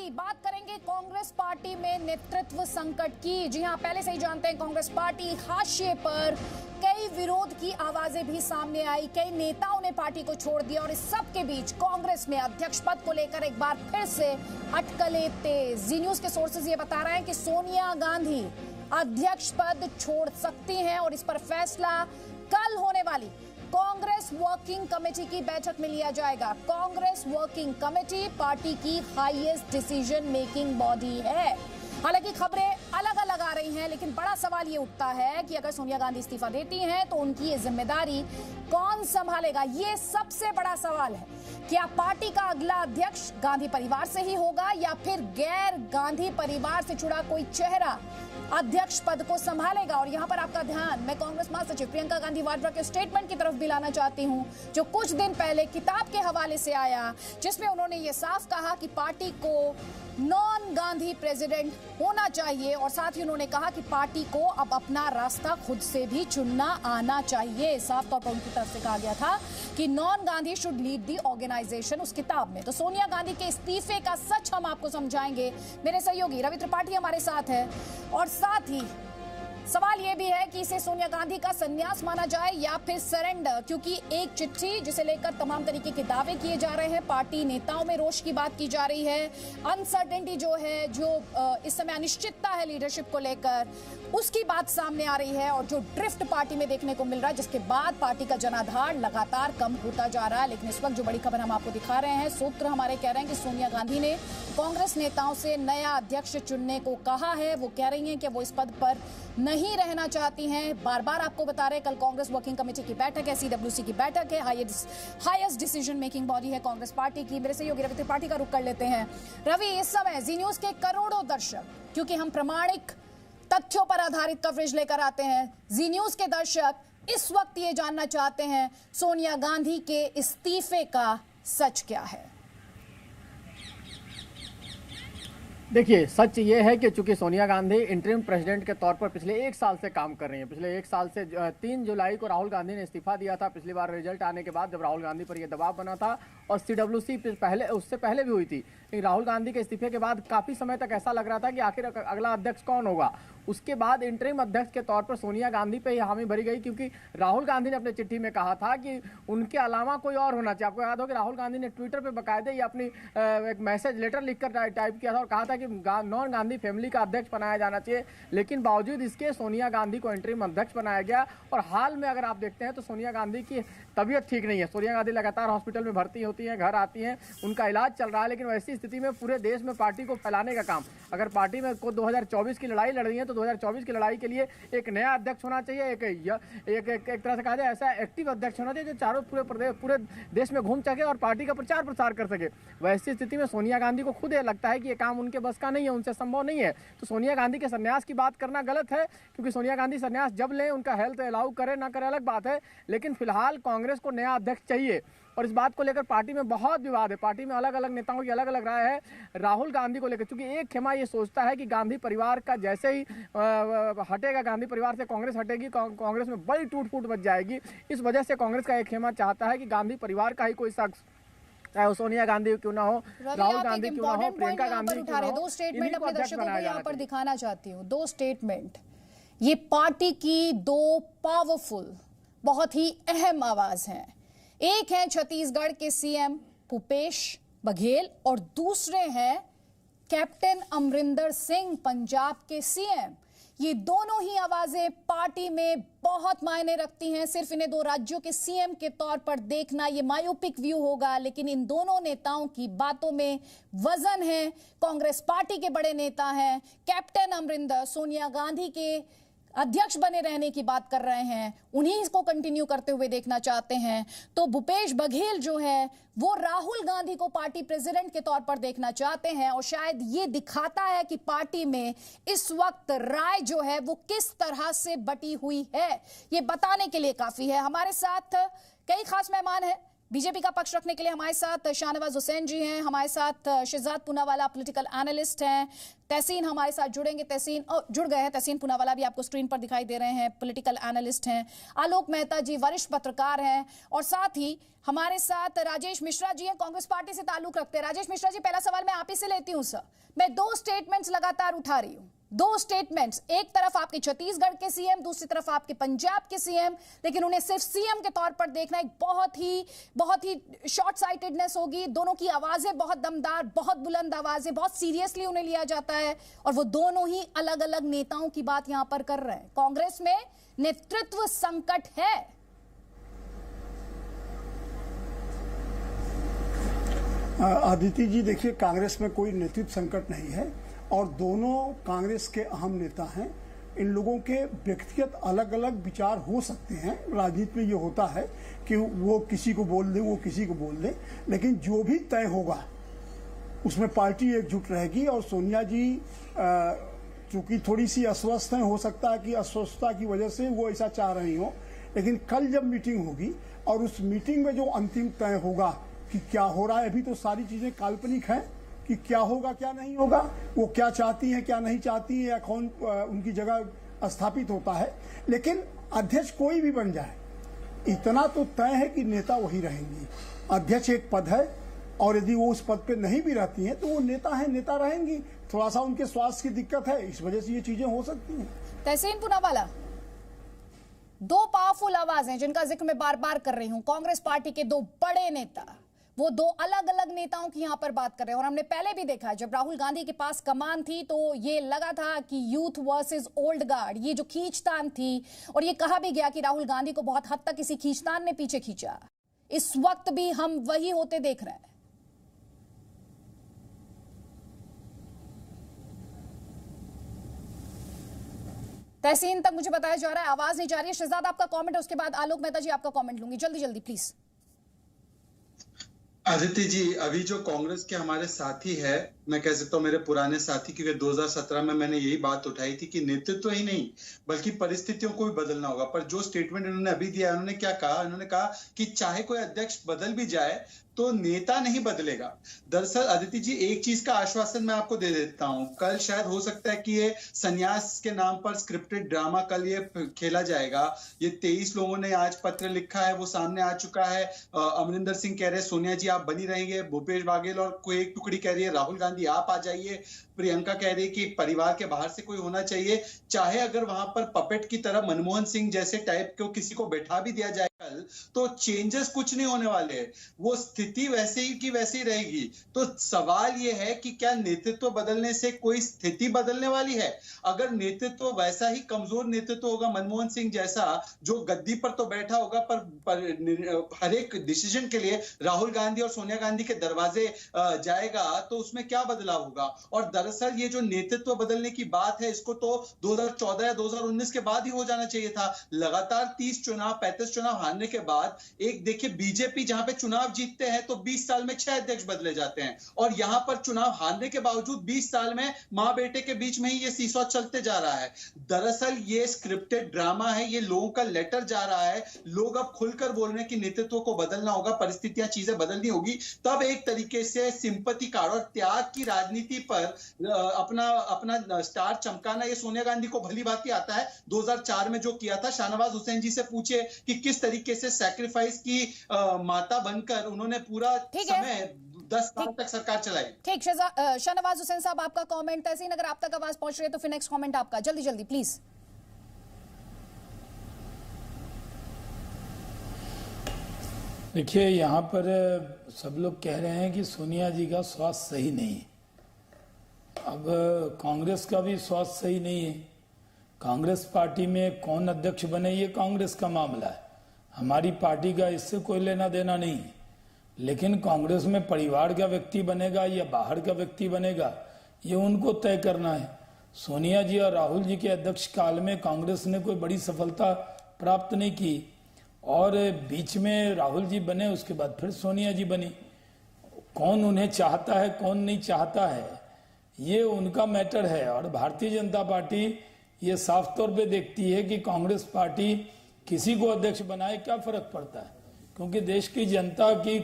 की बात करेंगे कांग्रेस पार्टी में नेतृत्व संकट की। जी हां, पहले से ही जानते हैं कांग्रेस पार्टी हाशिए पर, कई विरोध की आवाजें भी सामने आई, कई नेताओं ने पार्टी को छोड़ दिया और इस सब के बीच कांग्रेस में अध्यक्ष पद को लेकर एक बार फिर से अटकलें तेज। जी न्यूज के सोर्सेज ये बता रहे हैं कि सोनिया गांधी अध्यक्ष पद छोड़ सकती हैं और इस पर फैसला कल होने वाली कांग्रेस वर्किंग कमेटी की बैठक में लिया जाएगा। कांग्रेस वर्किंग कमेटी पार्टी की हाईएस्ट डिसीजन मेकिंग बॉडी है। हालांकि खबरें अलग अलग आ रही हैं, लेकिन बड़ा सवाल ये उठता है कि अगर सोनिया गांधी इस्तीफा देती हैं तो उनकी ये जिम्मेदारी कौन संभालेगा। ये सबसे बड़ा सवाल है। क्या पार्टी का अगला अध्यक्ष गांधी परिवार से ही होगा या फिर गैर गांधी परिवार से जुड़ा कोई चेहरा अध्यक्ष पद को संभालेगा। और यहां पर आपका ध्यान मैं कांग्रेस महासचिव प्रियंका गांधी वाड्रा के स्टेटमेंट की तरफ भी लाना चाहती हूं, जो कुछ दिन पहले किताब के हवाले से आया, जिसमें उन्होंने ये साफ कहा कि पार्टी को नॉन गांधी प्रेसिडेंट होना चाहिए और साथ ही उन्होंने कहा कि पार्टी को अब अपना रास्ता खुद से भी चुनना आना चाहिए। साफ तौर पर उनकी तरफ से कहा गया था कि non Gandhi should lead the organisation उस किताब में। तो सोनिया गांधी के इस्तीफे का सच हम आपको समझाएंगे। मेरे सहयोगी रवि त्रिपाठी हमारे साथ है और साथ ही सवाल यह भी है कि इसे सोनिया गांधी का संन्यास माना जाए या फिर सरेंडर, क्योंकि एक चिट्ठी जिसे लेकर तमाम तरीके के दावे किए जा रहे हैं, पार्टी नेताओं में रोष की बात की जा रही है, अनसर्टेनिटी जो है, जो इस समय अनिश्चितता है लीडरशिप को लेकर, उसकी बात सामने आ रही है और जो ड्रिफ्ट पार्टी में देखने को मिल रहा है, जिसके बाद पार्टी का जनाधार लगातार कम होता जा रहा है। लेकिन इस वक्त जो बड़ी खबर हम आपको दिखा रहे हैं, सूत्र हमारे कह रहे हैं कि सोनिया गांधी ने कांग्रेस नेताओं से नया अध्यक्ष चुनने को कहा है। वो कह रही हैं कि वो इस पद पर नहीं रहना चाहती हैं। बार बार आपको बता रहे हैं, कल कांग्रेस वर्किंग कमेटी की बैठक है, सीडब्ल्यूसी की बैठक है, हाईएस्ट डिसीजन मेकिंग बॉडी है कांग्रेस पार्टी की। मेरे सहयोगी रवि त्रिपाठी का रुख कर लेते हैं। रवि, इस समय जी न्यूज के करोड़ों दर्शक, क्योंकि हम प्रामाणिक तथ्यों पर आधारित कवरेज लेकर आते हैं, जी न्यूज के दर्शक इस वक्त ये जानना चाहते हैं सोनिया गांधी के इस्तीफे का सच क्या है। देखिए, सच ये है कि चूंकि सोनिया गांधी इंटरिम प्रेसिडेंट के तौर पर पिछले एक साल से काम कर रही हैं। पिछले एक साल से 3 जुलाई को राहुल गांधी ने इस्तीफा दिया था, पिछली बार रिजल्ट आने के बाद, जब राहुल गांधी पर यह दबाव बना था, और सीडब्ल्यूसी पहले, उससे पहले भी हुई थी। लेकिन राहुल गांधी के इस्तीफे के बाद काफी समय तक ऐसा लग रहा था कि आखिर अगला अध्यक्ष कौन होगा। उसके बाद इंटरिम अध्यक्ष के तौर पर सोनिया गांधी पे ही हामी भरी गई, क्योंकि राहुल गांधी ने अपनी चिट्ठी में कहा था कि उनके अलावा कोई और होना चाहिए। आपको याद हो कि राहुल गांधी ने ट्विटर पे बाकायदे ही अपनी एक मैसेज लेटर लिखकर टाइप किया था और कहा था कि नॉन गांधी फैमिली का अध्यक्ष बनाया जाना चाहिए। लेकिन बावजूद इसके सोनिया गांधी को इंटरिम अध्यक्ष बनाया गया। और हाल में अगर आप देखते हैं तो सोनिया गांधी की तबीयत ठीक नहीं है। सोनिया गांधी लगातार हॉस्पिटल में भर्ती होती हैं, घर आती हैं, उनका इलाज चल रहा है। लेकिन वैसी स्थिति में पूरे देश में पार्टी को फैलाने का काम, अगर पार्टी में को 2024 की लड़ाई लड़ रही है तो 2024 की लड़ाई के लिए एक नया अध्यक्ष होना चाहिए, एक तरह से कहा जाए ऐसा एक्टिव अध्यक्ष होना चाहिए जो चारों पूरे देश में घूम सके और पार्टी का प्रचार प्रसार कर सके। वैसी स्थिति में सोनिया गांधी को खुद ये लगता है कि ये काम उनके बस का नहीं है, उनसे संभव नहीं है। तो सोनिया गांधी के संन्यास की बात करना गलत है, क्योंकि सोनिया गांधी संन्यास जब लें, उनका हेल्थ अलाउ करे ना करे अलग बात है, लेकिन फिलहाल कांग्रेस को नया अध्यक्ष चाहिए। और इस बात को लेकर पार्टी में बहुत विवाद है, पार्टी में अलग अलग नेताओं की अलग अलग राय है राहुल गांधी को लेकर। क्योंकि एक खेमा ये सोचता है कि गांधी परिवार का जैसे ही हटेगा, गांधी परिवार से कांग्रेस हटेगी, कांग्रेस में बड़ी टूट फूट मच जाएगी। इस वजह से कांग्रेस का एक खेमा चाहता है कि गांधी परिवार का ही कोई शख्स, चाहे वो सोनिया गांधी क्यों ना हो, राहुल गांधी क्यों ना हो, प्रियंका गांधी क्यों ना हो, दो स्टेटमेंट अपने दर्शकों को यहाँ पर दिखाना चाहती हूँ। 2 स्टेटमेंट, ये पार्टी की 2 पावरफुल, बहुत ही अहम आवाज हैं। एक है छत्तीसगढ़ के सीएम भूपेश बघेल और दूसरे हैं कैप्टन अमरिंदर सिंह, पंजाब के सीएम। ये दोनों ही आवाजें पार्टी में बहुत मायने रखती हैं। सिर्फ इन्हें 2 राज्यों के सीएम के तौर पर देखना ये मायोपिक व्यू होगा, लेकिन इन दोनों नेताओं की बातों में वजन है। कांग्रेस पार्टी के बड़े नेता हैं, कैप्टन अमरिंदर सोनिया गांधी के अध्यक्ष बने रहने की बात कर रहे हैं, उन्हीं को कंटिन्यू करते हुए देखना चाहते हैं। तो भूपेश बघेल जो है वो राहुल गांधी को पार्टी प्रेसिडेंट के तौर पर देखना चाहते हैं और शायद ये दिखाता है कि पार्टी में इस वक्त राय जो है वो किस तरह से बटी हुई है, ये बताने के लिए काफी है। हमारे साथ कई खास मेहमान हैं, बीजेपी का पक्ष रखने के लिए हमारे साथ शाहनवाज हुसैन जी हैं, हमारे साथ शहजाद पूनावाला पॉलिटिकल एनालिस्ट हैं, तहसीन हमारे साथ जुड़ेंगे, तहसीन जुड़ गए हैं, तहसीन पूनावाला भी आपको स्क्रीन पर दिखाई दे रहे हैं, पॉलिटिकल एनालिस्ट हैं, आलोक मेहता जी वरिष्ठ पत्रकार हैं, और साथ ही हमारे साथ राजेश मिश्रा जी हैं, कांग्रेस पार्टी से ताल्लुक रखते हैं। राजेश मिश्रा जी, पहला सवाल मैं आप ही से लेती हूं सर। मैं दो स्टेटमेंट्स लगातार उठा रही हूं, दो स्टेटमेंट्स, एक तरफ आपके छत्तीसगढ़ के सीएम, दूसरी तरफ आपके पंजाब के सीएम, लेकिन उन्हें सिर्फ सीएम के तौर पर देखना एक बहुत ही शॉर्ट साइटेडनेस होगी। दोनों की आवाजें बहुत दमदार, बहुत बुलंद आवाजें, बहुत सीरियसली उन्हें लिया जाता है, और वो दोनों ही अलग अलग नेताओं की बात यहां पर कर रहे हैं। कांग्रेस में नेतृत्व संकट है। आदिति जी, देखिए, कांग्रेस में कोई नेतृत्व संकट नहीं है और दोनों कांग्रेस के अहम नेता हैं। इन लोगों के व्यक्तिगत अलग अलग विचार हो सकते हैं, राजनीति में ये होता है कि वो किसी को बोल दे, वो किसी को बोल दे, लेकिन जो भी तय होगा उसमें पार्टी एकजुट रहेगी। और सोनिया जी चूंकि थोड़ी सी अस्वस्थ हैं, हो सकता है कि अस्वस्थता की वजह से वो ऐसा चाह रही हो, लेकिन कल जब मीटिंग होगी और उस मीटिंग में जो अंतिम तय होगा कि क्या हो रहा है, अभी तो सारी चीजें काल्पनिक हैं कि क्या होगा क्या नहीं होगा, वो क्या चाहती हैं क्या नहीं चाहती है, या कौन उनकी जगह स्थापित होता है। लेकिन अध्यक्ष कोई भी बन जाए, इतना तो तय है कि नेता वही रहेंगी। अध्यक्ष एक पद है और यदि वो उस पद पे नहीं भी रहती हैं तो वो नेता है, नेता रहेंगी। थोड़ा सा उनके स्वास्थ्य की दिक्कत है, इस वजह से ये चीजें हो सकती हैं। तहसीन पूनावाला, दो पावरफुल आवाज हैं जिनका जिक्र मैं बार बार कर रही हूं, कांग्रेस पार्टी के दो बड़े नेता, वो दो अलग अलग नेताओं की यहां पर बात कर रहे हैं। और हमने पहले भी देखा, जब राहुल गांधी के पास कमान थी तो ये लगा था कि यूथ वर्सेस ओल्ड गार्ड, ये जो खींचतान थी, और ये कहा भी गया कि राहुल गांधी को बहुत हद तक इसी खींचतान ने पीछे खींचा। इस वक्त भी हम वही होते देख रहे हैं। तहसीन तक मुझे बताया जा रहा है आवाज नहीं जा रही है। शहजाद, आपका कमेंट है, उसके बाद आलोक मेहता जी आपका कमेंट लूंगी, जल्दी जल्दी प्लीज। आदित्य जी, अभी जो कांग्रेस के हमारे साथी है, मैं कह सकता हूँ मेरे पुराने साथी, क्योंकि 2017 में मैंने यही बात उठाई थी कि नेतृत्व ही नहीं बल्कि परिस्थितियों को भी बदलना होगा। पर जो स्टेटमेंट इन्होंने अभी दिया, उन्होंने क्या कहा, उन्होंने कहा कि चाहे कोई अध्यक्ष बदल भी जाए तो नेता नहीं बदलेगा। दरअसल आदित्य जी, एक चीज का आश्वासन मैं आपको दे देता हूं, कल शायद हो सकता है कि ये संन्यास के नाम पर स्क्रिप्टेड ड्रामा कल ये खेला जाएगा। ये 23 लोगों ने आज पत्र लिखा है, वो सामने आ चुका है। अमरिंदर सिंह कह रहे हैं सोनिया जी आप बनी रहेंगे, भूपेश बाघेल और कोई एक टुकड़ी कह रही है राहुल गांधी आप आ जाइए, प्रियंका कह रही है कि परिवार के बाहर से कोई होना चाहिए। चाहे अगर वहां पर पपेट की तरह मनमोहन सिंह जैसे टाइप को किसी को बैठा भी दिया जाए कल, तो चेंजेस कुछ नहीं होने वाले, वो स्थिति वैसे ही की वैसी रहेगी। तो सवाल ये है कि क्या नेतृत्व बदलने से कोई स्थिति बदलने वाली है? अगर नेतृत्व वैसा ही कमजोर नेतृत्व होगा मनमोहन सिंह जैसा, जो गद्दी पर तो बैठा होगा पर हर एक डिसीजन के लिए राहुल गांधी और सोनिया गांधी के दरवाजे जाएगा, तो उसमें क्या बदलाव होगा? और दरअसल ये जो नेतृत्व बदलने की बात है, इसको तो 2014 या 2019 के बाद ही हो जाना चाहिए था। लगातार 30 चुनाव 35 चुनाव हारने के बाद एक देखिए बीजेपी जहां पे चुनाव जीतते हैं तो 20 साल में 6 अध्यक्ष बदले जाते हैं, और यहां पर चुनाव हारने के बावजूद 20 साल में मां बेटे के बीच में ही ये सीसॉ चलते जा रहा है। दरअसल ये स्क्रिप्टेड ड्रामा है, ये लोगों का लेटर जा रहा है। लोग अब खुलकर बोल रहे हैं कि नेतृत्व को बदलना होगा, परिस्थितियां चीजें बदलनी होगी, तब एक तरीके से सिंपैथी कार्ड और त्याग की राजनीति पर अपना स्टार चमकाना ये सोनिया गांधी को भली भांति आता है। 2004 में जो किया था, शाहनवाज हुसैन जी से पूछे कि किस तरीके से सैक्रिफाइस की माता बनकर उन्होंने पूरा समय 10 साल तक सरकार चलाई। ठीक, शाहनवाज हुसैन साहब आपका कमेंट। तहसीन, अगर आप तक आवाज पहुंच रही है तो फिर नेक्स्ट कमेंट आपका, जल्दी जल्दी प्लीज। देखिए, यहाँ पर सब लोग कह रहे हैं कि सोनिया जी का स्वास्थ्य सही नहीं है। अब कांग्रेस का भी स्वास्थ्य सही नहीं है। कांग्रेस पार्टी में कौन अध्यक्ष बने ये कांग्रेस का मामला है, हमारी पार्टी का इससे कोई लेना देना नहीं है। लेकिन कांग्रेस में परिवार का व्यक्ति बनेगा या बाहर का व्यक्ति बनेगा, ये उनको तय करना है। सोनिया जी और राहुल जी के अध्यक्ष काल में कांग्रेस ने कोई बड़ी सफलता प्राप्त नहीं की, और बीच में राहुल जी बने, उसके बाद फिर सोनिया जी बनी। कौन उन्हें चाहता है कौन नहीं चाहता है ये उनका मैटर है। और भारतीय जनता पार्टी ये साफ तौर पे देखती है कि कांग्रेस पार्टी किसी को अध्यक्ष बनाए क्या फर्क पड़ता है, क्योंकि देश की जनता की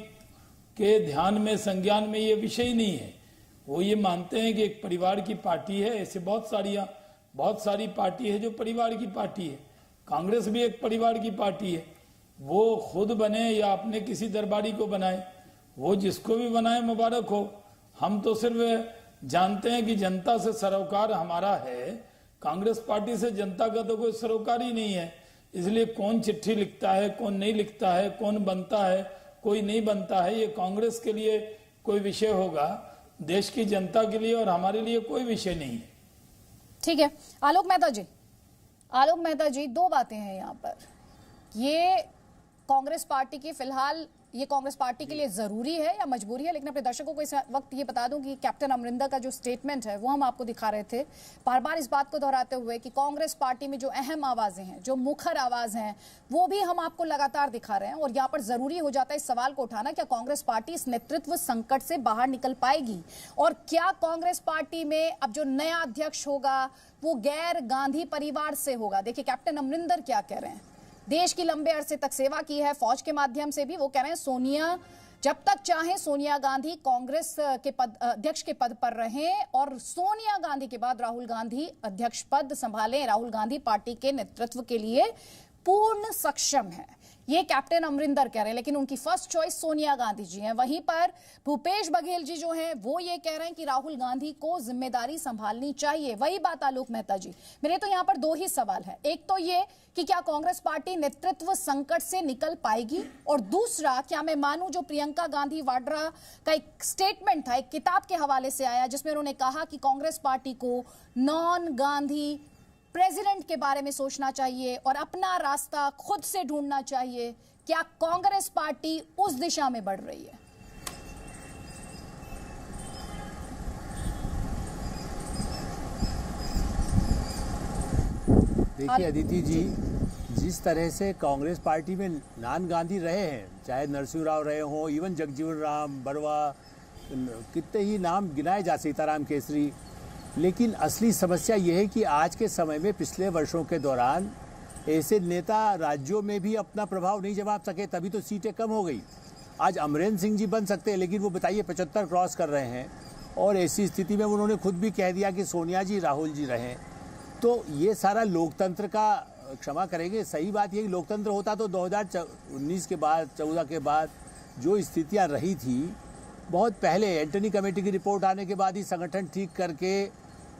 के ध्यान में, संज्ञान में ये विषय ही नहीं है। वो ये मानते हैं कि एक परिवार की पार्टी है। ऐसे बहुत सारी पार्टी है जो परिवार की पार्टी है। कांग्रेस भी एक परिवार की पार्टी है। वो खुद बने या अपने किसी दरबारी को बनाए, वो जिसको भी बनाए मुबारक हो। हम तो सिर्फ जानते हैं कि जनता से सरोकार हमारा है। कांग्रेस पार्टी से जनता का तो कोई सरोकार ही नहीं है। इसलिए कौन चिट्ठी लिखता है, कौन नहीं लिखता है, कौन बनता है, कोई नहीं बनता है, ये कांग्रेस के लिए कोई विषय होगा। देश की जनता के लिए और हमारे लिए कोई विषय नहीं है। ठीक है आलोक मेहता जी, दो बातें हैं यहाँ पर। ये कांग्रेस पार्टी की फिलहाल ये कांग्रेस पार्टी के लिए जरूरी है या मजबूरी है? लेकिन अपने दर्शकों को इस वक्त ये बता दूं कि कैप्टन अमरिंदर का जो स्टेटमेंट है वो हम आपको दिखा रहे थे, बार बार इस बात को दोहराते हुए कि कांग्रेस पार्टी में जो अहम आवाजें हैं, जो मुखर आवाज हैं, वो भी हम आपको लगातार दिखा रहे हैं। और यहाँ पर जरूरी हो जाता है इस सवाल को उठाना, क्या कांग्रेस पार्टी इस नेतृत्व संकट से बाहर निकल पाएगी? और क्या कांग्रेस पार्टी में अब जो नया अध्यक्ष होगा वो गैर गांधी परिवार से होगा? देखिए कैप्टन अमरिंदर क्या कह रहे हैं। देश की लंबे अरसे तक सेवा की है फौज के माध्यम से भी। वो कह रहे हैं सोनिया जब तक चाहे सोनिया गांधी कांग्रेस के अध्यक्ष के पद पर रहें और सोनिया गांधी के बाद राहुल गांधी अध्यक्ष पद संभालें। राहुल गांधी पार्टी के नेतृत्व के लिए पूर्ण सक्षम है, ये कैप्टन अमरिंदर कह रहे हैं। लेकिन उनकी फर्स्ट चॉइस सोनिया गांधी जी हैं। वहीं पर भूपेश बघेल जी जो हैं वो ये कह रहे हैं कि राहुल गांधी को जिम्मेदारी संभालनी चाहिए। वही बात आलोक मेहता जी, मेरे तो यहाँ पर दो ही सवाल है। एक तो ये कि क्या कांग्रेस पार्टी नेतृत्व संकट से निकल पाएगी, और दूसरा क्या मैं मानूं जो प्रियंका गांधी वाड्रा का एक स्टेटमेंट था, एक किताब के हवाले से आया, जिसमें उन्होंने कहा कि कांग्रेस पार्टी को नॉन गांधी प्रेसिडेंट के बारे में सोचना चाहिए और अपना रास्ता खुद से ढूंढना चाहिए। क्या कांग्रेस पार्टी उस दिशा में बढ़ रही है? देखिए अदिति जी, जिस तरह से कांग्रेस पार्टी में नॉन गांधी रहे हैं, चाहे नरसिंह राव रहे हों, इवन जगजीवन राम, बरवा, कितने ही नाम गिनाए जा, सीताराम केसरी, लेकिन असली समस्या यह है कि आज के समय में पिछले वर्षों के दौरान ऐसे नेता राज्यों में भी अपना प्रभाव नहीं जमा सके, तभी तो सीटें कम हो गई। आज अमरेंद्र सिंह जी बन सकते हैं, लेकिन वो बताइए 75 क्रॉस कर रहे हैं, और ऐसी स्थिति में उन्होंने खुद भी कह दिया कि सोनिया जी राहुल जी रहें। तो ये सारा लोकतंत्र का, क्षमा करेंगे, सही बात ये लोकतंत्र होता तो 2019 के बाद, 14 के बाद जो स्थितियाँ रही थी, बहुत पहले एंटनी कमेटी की रिपोर्ट आने के बाद ही संगठन ठीक करके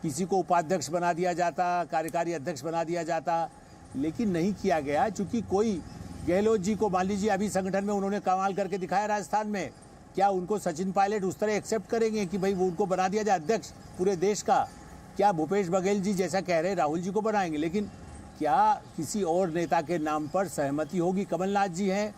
किसी को उपाध्यक्ष बना दिया जाता, कार्यकारी अध्यक्ष बना दिया जाता, लेकिन नहीं किया गया। चूंकि कोई गहलोत जी को मान लीजिए, अभी संगठन में उन्होंने कमाल करके दिखाया राजस्थान में, क्या उनको सचिन पायलट उस तरह एक्सेप्ट करेंगे कि भाई वो उनको बना दिया जाए अध्यक्ष पूरे देश का? क्या भूपेश बघेल जी जैसा कह रहे राहुल जी को बनाएंगे, लेकिन क्या किसी और नेता के नाम पर सहमति होगी? कमलनाथ जी हैं,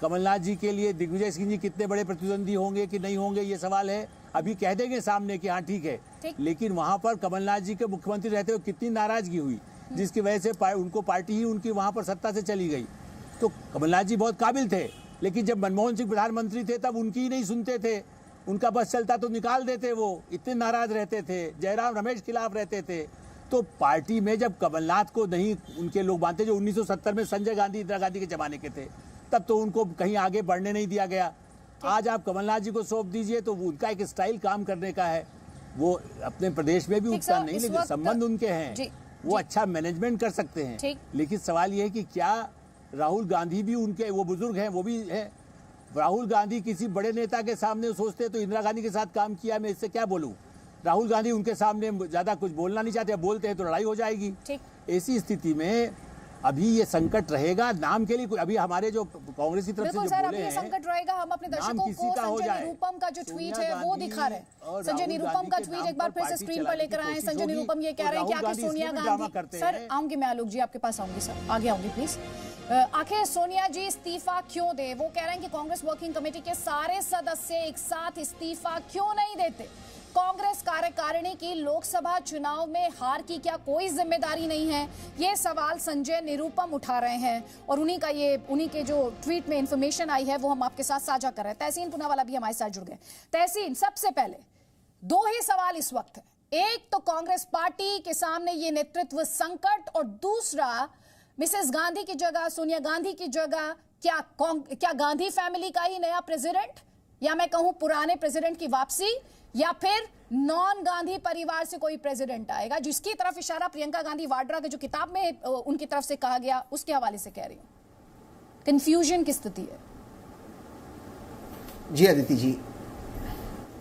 कमलनाथ जी के लिए दिग्विजय सिंह जी कितने बड़े प्रतिद्वंदी होंगे कि नहीं होंगे, ये सवाल है। अभी कह देंगे सामने कि हाँ ठीक है, लेकिन वहां पर कमलनाथ जी के मुख्यमंत्री रहते हुए कितनी नाराजगी हुई, जिसकी वजह से उनको पार्टी ही उनकी वहां पर सत्ता से चली गई। तो कमलनाथ जी बहुत काबिल थे, लेकिन जब मनमोहन सिंह प्रधानमंत्री थे तब उनकी ही नहीं सुनते थे, उनका बस चलता तो निकाल देते, वो इतने नाराज रहते थे, जयराम रमेश खिलाफ रहते थे। तो पार्टी में जब कमलनाथ को नहीं उनके लोग मानते, जो 1970 में संजय गांधी, इंदिरा गांधी के जमाने के थे, तब तो उनको कहीं आगे बढ़ने नहीं दिया गया। आज आप कमलनाथ जी को सौंप दीजिए तो उनका एक स्टाइल काम करने का है, वो अपने प्रदेश में भी उतना नहीं, लेकिन संबंध उनके हैं, वो अच्छा मैनेजमेंट कर सकते हैं। लेकिन सवाल ये है कि क्या राहुल गांधी भी उनके, वो बुजुर्ग हैं, वो भी है, राहुल गांधी किसी बड़े नेता के सामने सोचते तो इंदिरा गांधी के साथ काम किया, मैं इससे क्या बोलूं? राहुल गांधी उनके सामने ज्यादा कुछ बोलना नहीं चाहते, बोलते हैं तो लड़ाई हो जाएगी। ऐसी स्थिति में अभी ये संकट रहेगा नाम के लिए। अभी हमारे जो कांग्रेस की तरफ से जो बोले हैं, संकट रहेगा। हम अपने दर्शकों को संजय निरुपम का जो ट्वीट है वो दिखा रहे हैं। संजय निरुपम का ट्वीट एक बार फिर से स्क्रीन पर लेकर आए। संजय निरुपम ये कह रहे हैं कि आखिर सोनिया गांधी, सर आऊंगी मैं आलोक जी आपके पास आऊंगी, सर आगे आऊंगी प्लीज। आखिर सोनिया जी इस्तीफा क्यों दे? वो कह रहे हैं कि कांग्रेस वर्किंग कमेटी के सारे सदस्य एक साथ इस्तीफा क्यों नहीं देते? कांग्रेस कार्यकारिणी की लोकसभा चुनाव में हार की क्या कोई जिम्मेदारी नहीं है? ये सवाल संजय निरुपम उठा रहे हैं और उन्हीं के जो ट्वीट में इंफॉर्मेशन आई है वो हम आपके साथ साझा कर रहे हैं। तहसीन पूनावाला भी हमारे साथ जुड़ गए। तहसीन, सबसे पहले दो ही सवाल इस वक्त है, एक तो कांग्रेस पार्टी के सामने ये नेतृत्व संकट, और दूसरा मिसेस गांधी की जगह, सोनिया गांधी की जगह क्या गांधी फैमिली का ही नया प्रेसिडेंट, या मैं कहूं पुराने प्रेसिडेंट की वापसी, या फिर नॉन गांधी परिवार से कोई प्रेसिडेंट आएगा, जिसकी तरफ इशारा प्रियंका गांधी वाड्रा के जो किताब में उनकी तरफ से कहा गया उसके हवाले से कह रही हूं। कंफ्यूजन की स्थिति है। जी अदिति जी,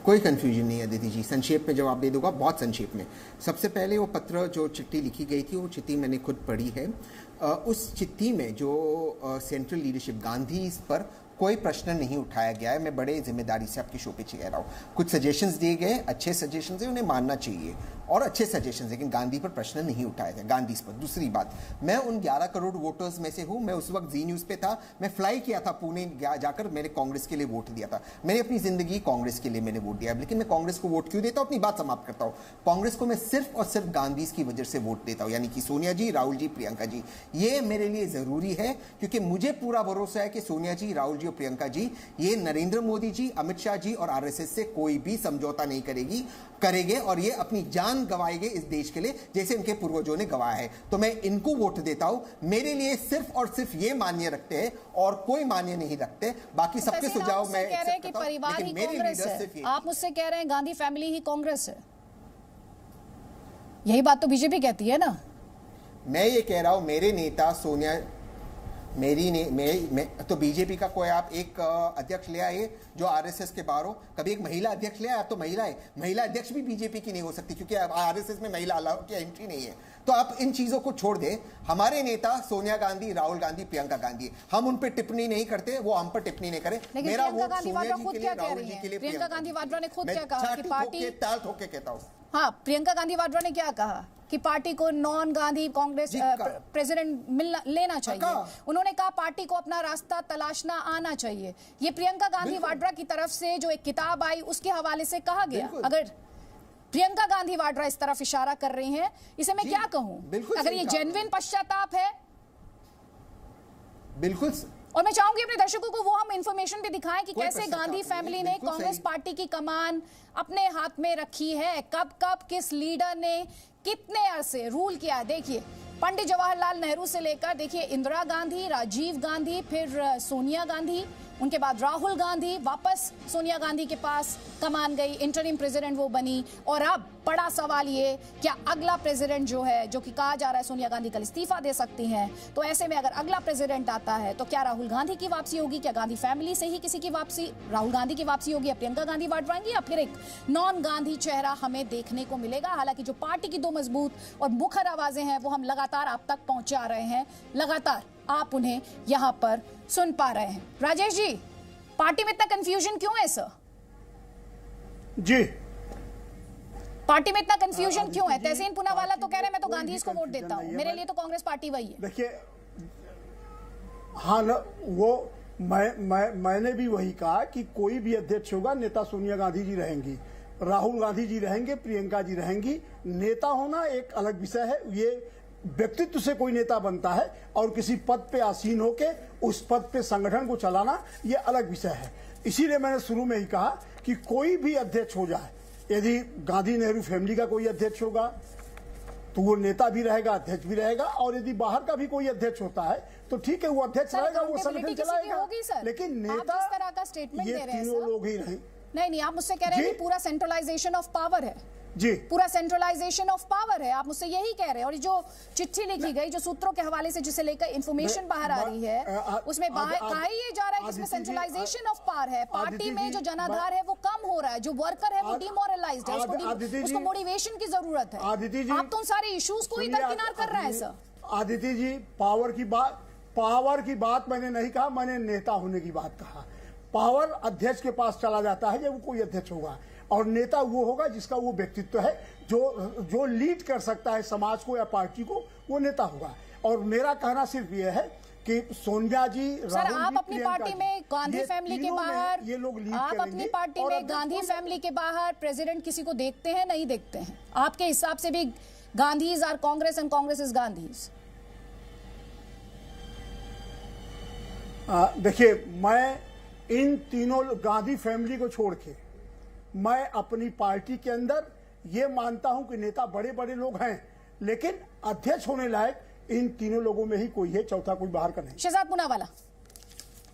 कोई कंफ्यूजन नहीं है अदिति जी, संक्षेप में जवाब दे दूंगा, बहुत संक्षेप में। सबसे पहले वो पत्र जो चिट्ठी लिखी गई थी, वो चिट्ठी मैंने खुद पढ़ी है। उस चिट्ठी में जो सेंट्रल लीडरशिप गांधी पर कोई प्रश्न नहीं उठाया गया है। मैं बड़े जिम्मेदारी से आपके शो पे कह रहा हूँ। कुछ सजेशंस दिए गए, अच्छे सजेशंस हैं, उन्हें मानना चाहिए और अच्छे सजेशंस, लेकिन गांधी पर प्रश्न नहीं उठाया गया, गांधी पर। दूसरी बात, मैं उन 11 करोड़ वोटर्स में से हूँ। मैं उस वक्त जी न्यूज़ पे था, मैं फ्लाई किया था पुणे जाकर, मैंने कांग्रेस के लिए वोट दिया था। मैंने अपनी जिंदगी कांग्रेस के लिए मैंने वोट दिया, लेकिन मैं कांग्रेस को वोट क्यों देता हूँ, अपनी बात समाप्त करता हूँ। कांग्रेस को मैं सिर्फ और सिर्फ गांधी की वजह से वोट देता हूँ, यानी कि सोनिया जी, राहुल जी, प्रियंका जी। ये मेरे लिए जरूरी है क्योंकि मुझे पूरा भरोसा है कि सोनिया जी, राहुल जी और प्रियंका जी ये नरेंद्र मोदी जी, अमित शाह जी और आरएसएस से कोई भी समझौता नहीं करेंगे और ये अपनी जान गंवाएंगे इस देश के लिए, जैसे इनके पूर्वजों ने गंवाया है। तो मैं इनको वोट देता हूं। मेरे लिए सिर्फ और सिर्फ ये मान्य रखते हैं और कोई मान्य नहीं रखते। बाकी सबके सुझाव मैं कह रहे हैं कि परिवार ही कांग्रेस है, आप मुझसे कह रहे हैं गांधी फैमिली ही कांग्रेस है। यही बात तो बीजेपी कहती है ना। मैं ये कह रहा हूं, मेरे नेता सोनिया, तो बीजेपी का कोई आप एक अध्यक्ष ले आए जो आरएसएस के बाहर हो। कभी एक महिला अध्यक्ष ले आए, आप तो महिला है, महिला अध्यक्ष भी बीजेपी की नहीं हो सकती क्योंकि आरएसएस में महिला अलाउ की एंट्री नहीं है। तो आप इन चीजों को छोड़ दें। हमारे नेता सोनिया गांधी, राहुल गांधी, प्रियंका गांधी, हम उन पर टिप्पणी नहीं करते, वो हम पर टिप्पणी नहीं करें। मेरा वोट सोनिया जी के लिए, राहुल जी के लिए, प्रियंका गांधी वाड्रा ने खुद क्या कहा कि पार्टी, ताल ठोक के कहता हूं। हाँ, प्रियंका गांधी वाड्रा ने क्या कहा कि पार्टी को नॉन गांधी कांग्रेस प्रेसिडेंट लेना चाहिए। उन्होंने कहा पार्टी को अपना रास्ता तलाशना आना चाहिए। ये प्रियंका गांधी वाड्रा की तरफ से जो एक किताब आई उसके हवाले से कहा गया। अगर प्रियंका गांधी वाड्रा इस तरफ इशारा कर रही हैं, इसे मैं क्या कहूं? अगर ये जेन्युइन पश्चाताप है, बिल्कुल। और मैं चाहूंगी अपने दर्शकों को वो हम इंफॉर्मेशन भी दिखाएं कि कैसे गांधी फैमिली ने कांग्रेस पार्टी की कमान अपने हाथ में रखी है, कब कब किस लीडर ने कितने अरसे रूल किया है। देखिए, पंडित जवाहरलाल नेहरू से लेकर देखिए इंदिरा गांधी, राजीव गांधी, फिर सोनिया गांधी, उनके बाद राहुल गांधी, वापस सोनिया गांधी के पास कमान गई, इंटरिम प्रेसिडेंट वो बनी। और अब बड़ा सवाल ये, क्या अगला प्रेसिडेंट जो है, जो कि कहा जा रहा है सोनिया गांधी कल इस्तीफा दे सकती हैं, तो ऐसे में अगर अगला प्रेसिडेंट आता है तो क्या राहुल गांधी की वापसी होगी, क्या गांधी फैमिली से ही किसी की वापसी, राहुल गांधी की वापसी होगी, या प्रियंका गांधी वाड्रा आएंगी, या फिर एक नॉन गांधी चेहरा हमें देखने को मिलेगा। हालांकि जो पार्टी की दो मजबूत और मुखर आवाजें हैं वो हम लगातार आप तक पहुंचा रहे हैं, लगातार आप उन्हें यहां पर सुन पा रहे हैं। राजेश जी, पार्टी में इतना कंफ्यूजन क्यों है सर? जी, पार्टी में इतना कंफ्यूजन क्यों है? तहसीन पूनावाला तो कह रहे हैं मैं तो गांधी को वोट देता हूं, मेरे लिए तो कांग्रेस पार्टी वही है। देखिए, हाँ ना, वो मैंने भी वही कहा कि कोई भी अध्यक्ष होगा, नेता सोनिया गांधी जी रहेंगी, राहुल गांधी जी रहेंगे, प्रियंका जी रहेंगी। नेता होना एक अलग विषय है, ये व्यक्तित्व से कोई नेता बनता है और किसी पद पे आसीन होके उस पद पे संगठन को चलाना ये अलग विषय है। इसीलिए मैंने शुरू में ही कहा कि कोई भी अध्यक्ष हो जाए, यदि गांधी नेहरू फैमिली का कोई अध्यक्ष होगा तो वो नेता भी रहेगा, अध्यक्ष भी रहेगा, और यदि बाहर का भी कोई अध्यक्ष होता है तो ठीक है, वो अध्यक्ष रहेगा, वो संगठन चलाएगा। लेकिन नेता इस तरह का स्टेटमेंट दे रहे हैं, तीनों लोग ही रहे। नहीं, आप मुझसे कह रहे हैं कि पूरा सेंट्रलाइजेशन ऑफ पावर है जी, पूरा सेंट्रलाइजेशन ऑफ पावर है, आप मुझसे यही कह रहे हैं। और जो चिट्ठी लिखी गई, जो सूत्रों के हवाले से जिसे लेकर इंफॉर्मेशन बाहर आ रही है, उसमें कहा ये जा रहा है कि इसमें सेंट्रलाइजेशन ऑफ पावर है, पार्टी में जो जनाधार है वो कम हो रहा है, जो वर्कर है वो डिमोरलाइज्ड है, उसको मोटिवेशन की जरूरत है। आप तो उन सारे इश्यूज को ही दरकिनार कर रहे हैं सर। आदित्य जी, पावर की बात मैंने नहीं कहा, मैंने नेता होने की बात कहा। पावर अध्यक्ष के पास चला जाता है जब वो कोई अध्यक्ष होगा, और नेता वो होगा जिसका वो व्यक्तित्व है, जो लीड कर सकता है समाज को या पार्टी को, वो नेता होगा। और मेरा कहना सिर्फ ये है कि सोनिया जी, सर, आप अपनी पार्टी में गांधी फैमिली के बाहर, ये लोग लीड आप अपनी पार्टी में गांधी फैमिली के बाहर प्रेसिडेंट किसी को देखते हैं, नहीं देखते हैं? आपके हिसाब से भी Gandhis are Congress and Congress is Gandhis? देखिए, मैं इन तीनों गांधी फैमिली को छोड़ के मैं अपनी पार्टी के अंदर ये मानता हूं कि नेता बड़े बड़े लोग हैं, लेकिन अध्यक्ष होने लायक इन तीनों लोगों में ही कोई है, चौथा कोई बाहर का नहीं। शहजाद पूनावाला,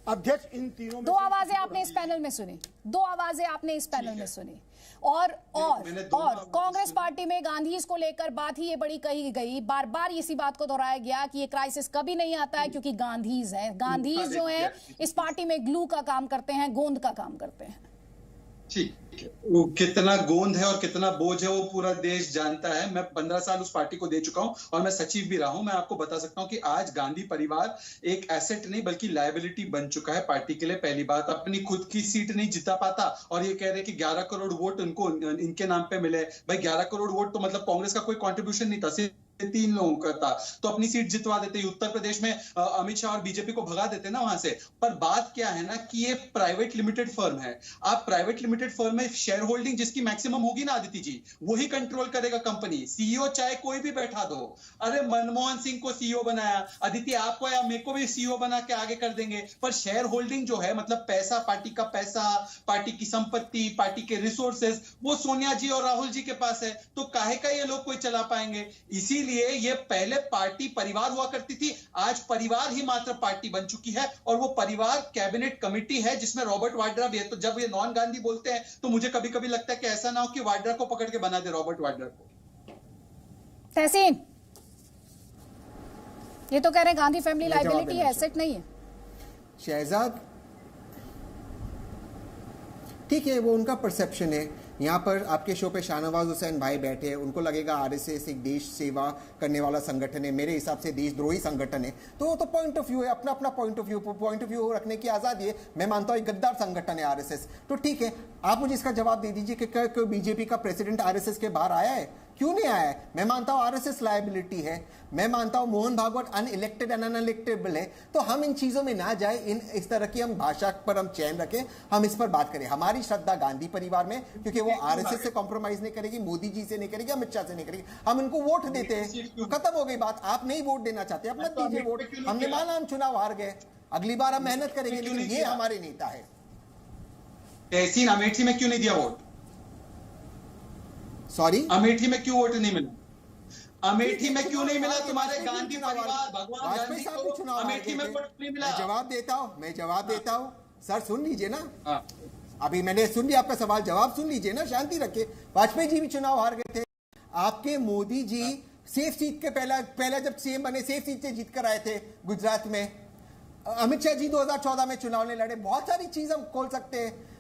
अध्यक्ष इन तीनों में दो आवाजें आपने इस पैनल में सुनी, दो आवाजें आपने इस पैनल में सुनी। और कांग्रेस पार्टी में गांधीज को लेकर बात ही ये बड़ी कही गई, बार बार इसी बात को दोहराया गया कि ये क्राइसिस कभी नहीं आता है क्योंकि गांधीज हैं। गांधीज जो हैं इस पार्टी में ग्लू का काम करते हैं, गोंद का काम करते हैं। ठीक है, वो कितना गोंद है और कितना बोझ है वो पूरा देश जानता है। मैं 15 साल उस पार्टी को दे चुका हूं और मैं सचिव भी रहा हूं। मैं आपको बता सकता हूं कि आज गांधी परिवार एक एसेट नहीं बल्कि लायबिलिटी बन चुका है पार्टी के लिए। पहली बात, अपनी खुद की सीट नहीं जिता पाता और ये कह रहे कि 11 करोड़ वोट उनको इनके नाम पे मिले। भाई 11 करोड़ वोट तो मतलब कांग्रेस का कोई कॉन्ट्रीब्यूशन नहीं था, सिर्फ 3 लोगों का था, तो अपनी सीट जितवा देते। उत्तर प्रदेश में अमित शाह और बीजेपी को भगा देते ना वहां से। पर बात क्या है ना कि ये प्राइवेट लिमिटेड फर्म है। आप प्राइवेट लिमिटेड फर्म में शेयर होल्डिंग जिसकी मैक्सिमम होगी ना आदित्य जी, वही कंट्रोल करेगा कंपनी। सीईओ चाहे कोई भी बैठा दो। अरे मनमोहन सिंह को सीईओ बनाया, आदित्य आपको या मेरे को भी सीईओ बना के आगे कर देंगे। पर शेयर होल्डिंग जो है मतलब पैसा, पार्टी का पैसा, पार्टी की संपत्ति, पार्टी के रिसोर्सेज, वो सोनिया जी और राहुल जी के पास है। तो काहे का ये लोग कोई चला पाएंगे? इसीलिए ये पहले पार्टी परिवार हुआ करती थी, आज परिवार ही मात्र पार्टी बन चुकी है। और वो परिवार कैबिनेट कमेटी है जिसमें रॉबर्ट वाड्रा भी है। तो जब ये नॉन गांधी बोलते हैं तो मुझे कभी कभी लगता है कि ऐसा ना हो कि वाड्रा को पकड़ के बना दे रॉबर्ट वाड्रा को। तहसीन, ये तो कह रहे हैं गांधी फैमिली लायबिलिटी है, एसेट नहीं है। शहजाद, ठीक है, वो उनका परसेप्शन है। यहाँ पर आपके शो पे शाहनवाज हुसैन भाई बैठे हैं, उनको लगेगा आरएसएस एक देश सेवा करने वाला संगठन है, मेरे हिसाब से देशद्रोही संगठन है। तो वो तो पॉइंट ऑफ व्यू है, अपना अपना पॉइंट ऑफ व्यू रखने की आज़ादी है। मैं मानता हूँ एक गद्दार संगठन है आरएसएस, तो ठीक है। आप मुझे इसका जवाब दे दीजिए कि बीजेपी का प्रेसिडेंट आरएसएस के बाहर आया है? क्यों नहीं आया है? मैं मानता हूं आरएसएस लायबिलिटी है, मैं मानता हूं मोहन भागवत अनइलेक्टेड एंड अनइलेक्टेबल है। तो हम इन चीजों में ना जाए, इस तरह की हम भाषा पर हम चैन रखें, हम इस पर बात करें। हमारी श्रद्धा गांधी परिवार में, क्योंकि वो आरएसएस से कॉम्प्रोमाइज नहीं करेगी, मोदी जी से नहीं करेगी, अमित शाह से नहीं करेगी। हम इनको वोट देते हैं, खत्म हो गई बात। आप नहीं वोट देना चाहते, अब मत दीजिए वोट। हमने माना हम चुनाव हार गए, अगली बार हम मेहनत करेंगे, लेकिन ये हमारे नेता है। तहसीन, अमेठी में क्यों नहीं दिया वोट? सॉरी, अमेठी में क्यों वोट नहीं मिला? अमेठी में क्यों नहीं मिला तुम्हारे गांधी परिवार, भगवान गांधी को अमेठी में वोट नहीं मिला? मैं जवाब देता हूं सर, सुन लीजिए ना। अभी मैंने सुन लिया आपका सवाल, जवाब सुन लीजिए ना, शांति रखिए। वाजपेयी जी भी चुनाव हार गए थे, आपके मोदी जी सेफ सीट के पहला जब सीएम बने, सेफ सीट से जीत कर आए थे गुजरात में। अमित शाह जी 2014 में चुनाव ने लड़े। बहुत सारी चीज हम खोल सकते हैं,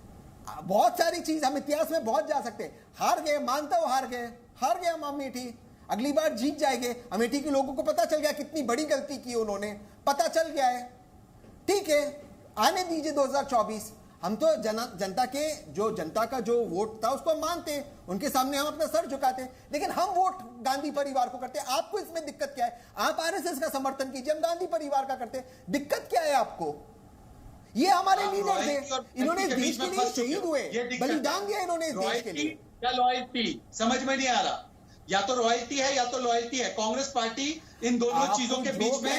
बहुत सारी चीज हम इतिहास में बहुत जा सकते हैं। हार गए, मानता हूं हार गए हम अमेठी, अगली बार जीत जाएंगे। अमेठी के लोगों को पता चल गया कितनी बड़ी गलती की उन्होंने, पता चल गया है। ठीक है, आने दीजिए 2024। हम तो जनता का जो वोट था उसको हम मानते हैं, उनके सामने हम अपना सर झुकाते हैं, लेकिन हम वोट गांधी परिवार को करते हैं। आपको इसमें दिक्कत क्या है? आप आरएसएस का समर्थन कीजिए, हम गांधी परिवार का करते हैं। दिक्कत क्या है आपको? ये हमारे लीडर थे, इन्होंने देश के लिए शहीद हुए, बलिदान दिया इन्होंने देश के लिए। क्या लॉयल्टी समझ में नहीं आ रहा? या तो रॉयल्टी है या तो लॉयल्टी है। कांग्रेस पार्टी इन दोनों चीजों के बीच में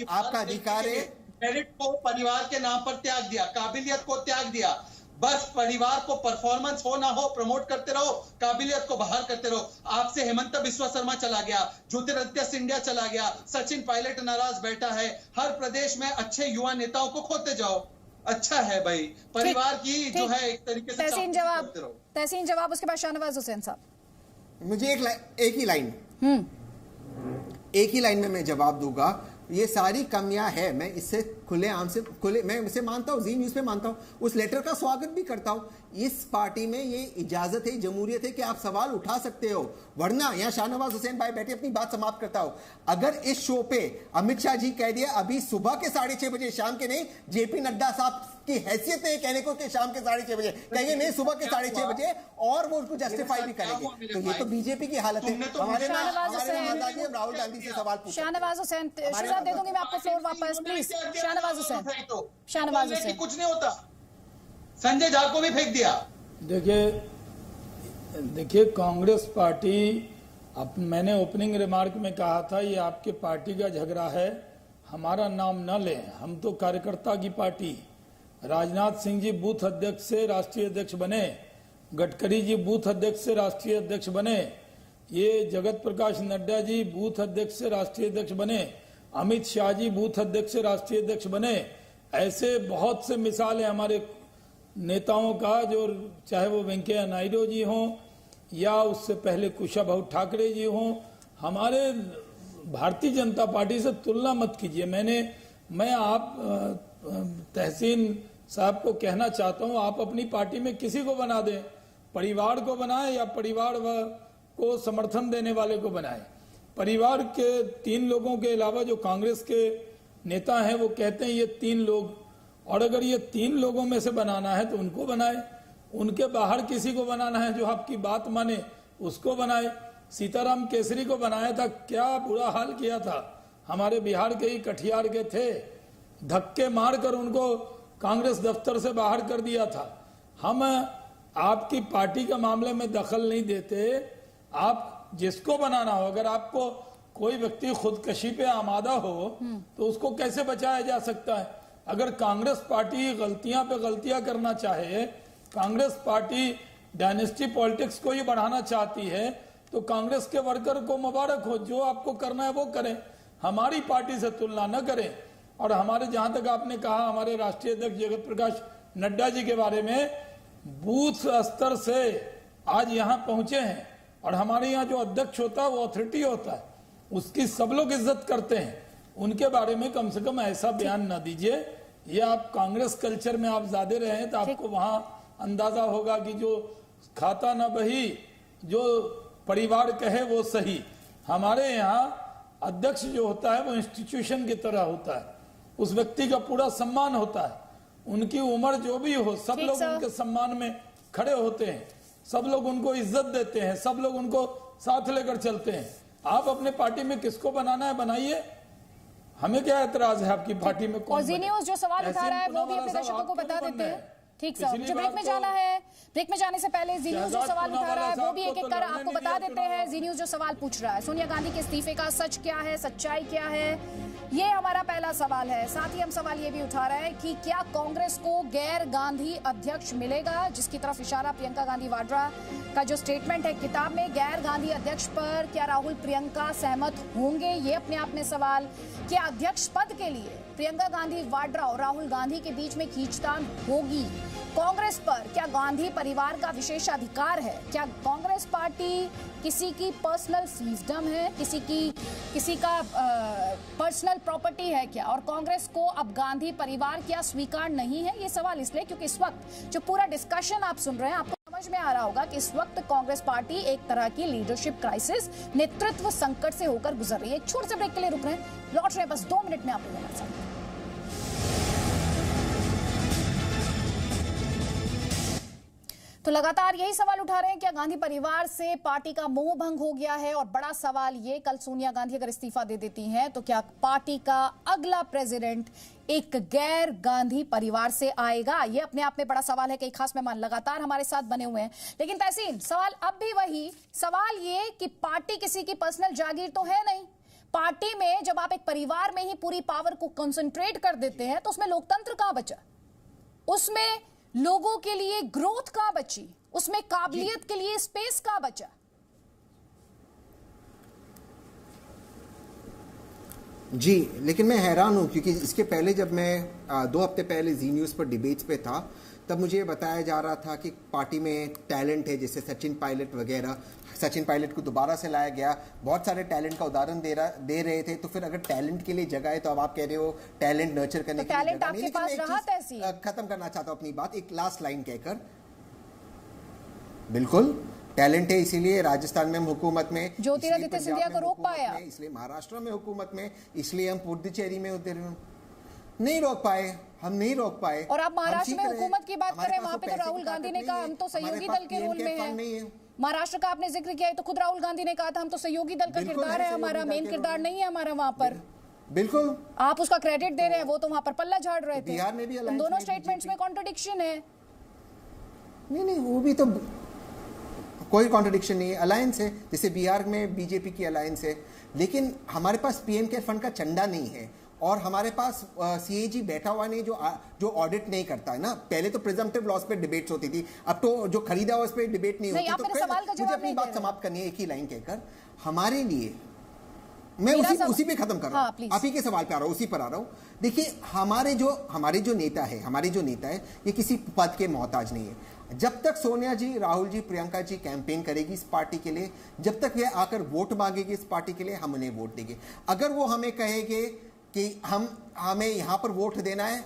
आपका अधिकार है। मेरिट को परिवार के नाम पर त्याग दिया, काबिलियत को त्याग दिया। बस परिवार को परफॉर्मेंस हो ना हो प्रमोट करते रहो, काबिलियत को बाहर करते रहो। आपसे हेमंत बिस्वा शर्मा चला गया, ज्योतिरादित्य सिंधिया चला गया, सचिन पायलट नाराज बैठा है। हर प्रदेश में अच्छे युवा नेताओं को खोते जाओ। अच्छा है भाई, परिवार की जो है एक तरीके से तहसीन जवाब, उसके बाद शाहनवाज हुसैन साहब। मुझे एक ही लाइन में मैं जवाब दूंगा। ये सारी कमियां है, मैं इससे मैं इसे मानता हूं, जी न्यूज पे मानता हूं, उस लेटर का स्वागत भी करता हूं। इस पार्टी में ये इजाजत है, जमहूरियत है कि आप सवाल उठा सकते हो। वरना यहाँ शाहनवाज हुसैन भाई बैठे, अपनी बात समाप्त करता हूं। अगर इस शो पे अमित शाह जी कह दिया अभी सुबह के 6:30 बजे, शाम के नहीं, जेपी नड्डा साहब की हैसियत है कहने को कि शाम के 6:30 बजे, कहेंगे नहीं सुबह के 6:30 बजे, और वो उसको जस्टिफाई भी करेंगे। तो ये तो बीजेपी की हालत है। हमारे राहुल गांधी से सवाल पूछा। शाहनवाज हुसैन, शहजाद दे दूंगी मैं आपको फ्लोर वापस, प्लीज। शाहनवाज हुसैन, शाहनवाज हुसैन। कुछ नहीं होता, संजय झा को भी फेंक दिया। देखिए कांग्रेस पार्टी, अब मैंने ओपनिंग रिमार्क में कहा था ये आपके पार्टी का झगड़ा है, हमारा नाम न लें, हम तो कार्यकर्ता की पार्टी। राजनाथ सिंह जी बूथ अध्यक्ष से राष्ट्रीय अध्यक्ष बने, गडकरी जी बूथ अध्यक्ष से राष्ट्रीय अध्यक्ष बने, ये जगत प्रकाश नड्डा जी बूथ अध्यक्ष से राष्ट्रीय अध्यक्ष बने, अमित शाह जी बूथ अध्यक्ष से राष्ट्रीय अध्यक्ष बने, ऐसे बहुत से मिसाल है हमारे नेताओं का, जो चाहे वो वेंकैया नायडू जी हों या उससे पहले कुशाभाऊ ठाकरे जी हों, हमारे भारतीय जनता पार्टी से तुलना मत कीजिए। मैं आप तहसीन साहब को कहना चाहता हूं, आप अपनी पार्टी में किसी को बना दें, परिवार को बनाएं या परिवार को समर्थन देने वाले को बनाएं। परिवार के 3 लोगों के अलावा जो कांग्रेस के नेता हैं वो कहते हैं ये 3 लोग, और अगर ये 3 लोगों में से बनाना है तो उनको बनाए, उनके बाहर किसी को बनाना है जो आपकी बात माने उसको बनाए। सीताराम केसरी को बनाया था, क्या बुरा हाल किया था, हमारे बिहार के ही कटिहार के थे, धक्के मारकर उनको कांग्रेस दफ्तर से बाहर कर दिया था। हम आपकी पार्टी के मामले में दखल नहीं देते, आप जिसको बनाना हो, अगर आपको कोई व्यक्ति खुदकशी पे आमादा हो तो उसको कैसे बचाया जा सकता है। अगर कांग्रेस पार्टी गलतियां पे गलतियां करना चाहे, कांग्रेस पार्टी डायनेस्टी पॉलिटिक्स को ही बढ़ाना चाहती है, तो कांग्रेस के वर्कर को मुबारक हो, जो आपको करना है वो करें, हमारी पार्टी से तुलना न करें। और हमारे, जहां तक आपने कहा हमारे राष्ट्रीय अध्यक्ष जगत प्रकाश नड्डा जी के बारे में, बूथ स्तर से आज यहां पहुंचे हैं, और हमारे यहाँ जो अध्यक्ष होता है वो अथॉरिटी होता है, उसकी सब लोग इज्जत करते हैं। उनके बारे में कम से कम ऐसा बयान ना दीजिए। ये आप कांग्रेस कल्चर में आप ज्यादा रहे हैं तो आपको वहां अंदाजा होगा कि जो खाता न बही, जो परिवार कहे वो सही। हमारे यहाँ अध्यक्ष जो होता है वो इंस्टीट्यूशन की तरह होता है, उस व्यक्ति का पूरा सम्मान होता है, उनकी उम्र जो भी हो सब लोग उनके सम्मान में खड़े होते हैं, सब लोग उनको इज्जत देते हैं, सब लोग उनको साथ लेकर चलते हैं। आप अपने पार्टी में किसको बनाना है बनाइए, हमें क्या एतराज है आपकी पार्टी में कौन। और जी न्यूज़ जो सवाल उठा रहा है वो भी अपने दर्शकों को बता देते हैं। ठीक सर, मुझे ब्रेक में जाना है, ब्रेक में जाने से पहले जी न्यूज़ जो सवाल उठा रहा है वो भी एक एक कर आपको बता देते हैं। जी न्यूज़ जो सवाल पूछ रहा है, सोनिया गांधी के इस्तीफे का सच क्या है, सच्चाई क्या है, ये हमारा पहला सवाल है। साथ ही हम सवाल ये भी उठा रहे हैं कि क्या कांग्रेस को गैर गांधी अध्यक्ष मिलेगा, जिसकी तरफ इशारा प्रियंका गांधी वाड्रा का जो स्टेटमेंट है किताब में, गैर गांधी अध्यक्ष पर क्या राहुल प्रियंका सहमत होंगे, ये अपने आप में सवाल। क्या अध्यक्ष पद के लिए प्रियंका गांधी वाड्रा और राहुल गांधी के बीच में खींचतान होगी? कांग्रेस पर क्या गांधी परिवार का विशेषाधिकार है? क्या कांग्रेस पार्टी किसी की पर्सनल फिefdom है, किसी का पर्सनल प्रॉपर्टी है क्या? और कांग्रेस को अब गांधी परिवार क्या स्वीकार नहीं है? ये सवाल इसलिए क्योंकि इस वक्त जो पूरा डिस्कशन आप सुन रहे हैं, आपको समझ में आ रहा होगा कि इस वक्त कांग्रेस पार्टी एक तरह की लीडरशिप क्राइसिस, नेतृत्व संकट से होकर गुजर रही है। एक छोटे से ब्रेक के लिए रुक रहे हैं, लौट रहे हैं बस 2 मिनट में आप लोग हमारे साथ। तो लगातार यही सवाल उठा रहे हैं, क्या गांधी परिवार से पार्टी का मोह भंग हो गया है? और बड़ा सवाल ये, कल सोनिया गांधी अगर इस्तीफा दे देती हैं तो क्या पार्टी का अगला प्रेसिडेंट एक गैर गांधी परिवार से आएगा? ये अपने आप में बड़ा सवाल है। कई खास मेहमान लगातार हमारे साथ बने हुए हैं, लेकिन तहसीन सवाल अब भी वही सवाल, ये कि पार्टी किसी की पर्सनल जागीर तो है नहीं। पार्टी में जब आप एक परिवार में ही पूरी पावर को कंसंट्रेट कर देते हैं तो उसमें लोकतंत्र कहां बचा, उसमें लोगों के लिए ग्रोथ कहां बची, उसमें काबिलियत के लिए स्पेस कहां बचा? जी, लेकिन मैं हैरान हूं क्योंकि इसके पहले जब मैं 2 हफ्ते पहले जी न्यूज़ पर डिबेट्स पे था, तब मुझे बताया जा रहा था कि पार्टी में टैलेंट है, जैसे सचिन पायलट वगैरह। सचिन पायलट को दोबारा से लाया गया, बहुत सारे टैलेंट का उदाहरण दे रहे थे। तो फिर अगर टैलेंट के लिए जगह है तो अब आप कह रहे हो टैलेंट नर्चर करने के लिए टैलेंट आपके पास रहा तहसीन। खत्म करना चाहता हूं अपनी बात एक लास्ट लाइन कहकर, बिल्कुल टैलेंट है, इसीलिए राजस्थान में हम हुकूमत में, ज्योतिरादित्य सिंधिया को रोक पाया, इसलिए महाराष्ट्र में हुकूमत में, इसलिए हम पुडुचेरी में नहीं रोक पाए, हम नहीं रोक पाए। और आप महाराष्ट्र में हुकूमत की बात करें, वहां पे तो राहुल गांधी ने कहा हम तो सहयोगी दल के रोल में हैं। महाराष्ट्र का आपने जिक्र किया है तो खुद राहुल गांधी ने कहा था हम तो सहयोगी दल का किरदार है, हमारा मेन किरदार नहीं है हमारा वहां पर। बिल्कुल, आप उसका क्रेडिट दे रहे हैं, वो तो वहां पर पल्ला झाड़ रहे थे। बिहार में भी दोनों स्टेटमेंट्स में कॉन्ट्रडिक्शन है। नहीं, वो भी तो कोई कॉन्ट्रडिक्शन नहीं है, अलायंस है, जैसे बिहार में बीजेपी की अलायंस है, लेकिन हमारे पास पीएम केयर फंड का चंदा नहीं है, और हमारे पास सीएजी बैठा हुआ नहीं जो ऑडिट नहीं करता है ना। पहले तो प्रिजम्पटिव लॉस पे डिबेट्स होती थी, अब तो जो खरीदा हुआ उस पे डिबेट नहीं होती। तो मुझे अपनी बात समाप्त करनी है एक ही लाइन कहकर, हमारे लिए मैं उसी पे खत्म कर रहा हूँ, आप ही के सवाल पे आ रहा हूँ, उसी पर आ रहा हूँ। देखिए हमारे जो नेता है ये किसी पद के मोहताज नहीं है। जब तक सोनिया जी, राहुल जी, प्रियंका जी कैंपेन करेगी इस पार्टी के लिए, जब तक वे आकर वोट मांगेगी इस पार्टी के लिए, हम उन्हें वोट देंगे। अगर वो हमें कहेंगे कि हमें यहां पर वोट देना है,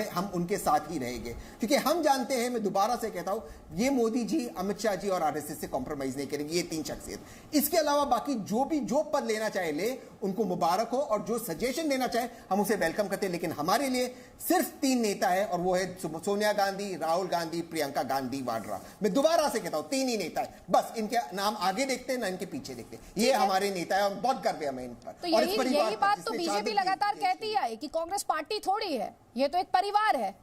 हम उनके साथ ही रहेंगे, क्योंकि हम जानते हैं, मैं दोबारा से कहता हूं, ये मोदी जी, अमित शाह जी और आरएसएस से कॉम्प्रोमाइज नहीं करेंगे, ये तीन शख्सियत। इसके अलावा बाकी जो पद लेना चाहे ले, उनको मुबारक हो, और जो सजेशन देना चाहे हम उसे वेलकम करते हैं। लेकिन हमारे लिए सिर्फ तीन नेता है, और वो है सोनिया गांधी, राहुल गांधी, प्रियंका गांधी वाड्रा। मैं दोबारा से कहता हूं, तीन ही नेता है, बस इनके नाम आगे देखते हैं ना इनके पीछे देखते हैं। ये हमारे नेता है और बहुत गर्व है हमें इन पर। तो यही बात तो बीजेपी लगातार कहती है कि कांग्रेस पार्टी थोड़ी है, ये तो एक परिवार है।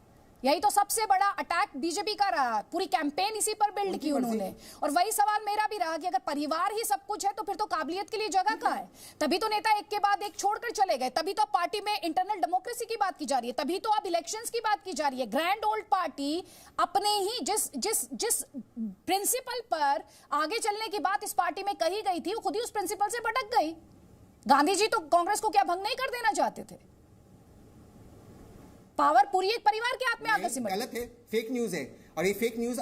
यही तो सबसे बड़ा अटैक बीजेपी का रहा, पूरी कैंपेन इसी पर बिल्ड की उन्होंने। और वही सवाल मेरा भी रहा कि अगर परिवार ही सब कुछ है तो फिर तो काबिलियत के लिए जगह कहाँ है? तभी तो नेता एक के बाद एक छोड़कर चले गए, तभी तो पार्टी में इंटरनल डेमोक्रेसी की बात की जा रही है, तभी तो अब इलेक्शंस की बात की जा रही है। ग्रैंड ओल्ड पार्टी अपने ही जिस प्रिंसिपल पर आगे चलने की बात इस पार्टी में कही गई थी, वो खुद ही उस प्रिंसिपल से भटक गई। गांधी जी तो कांग्रेस को क्या भंग नहीं कर देना चाहते थे? पावर पूरी एक परिवार के हाथ में आकर सिमट गलत है, फेक न्यूज है। और ये फेक न्यूज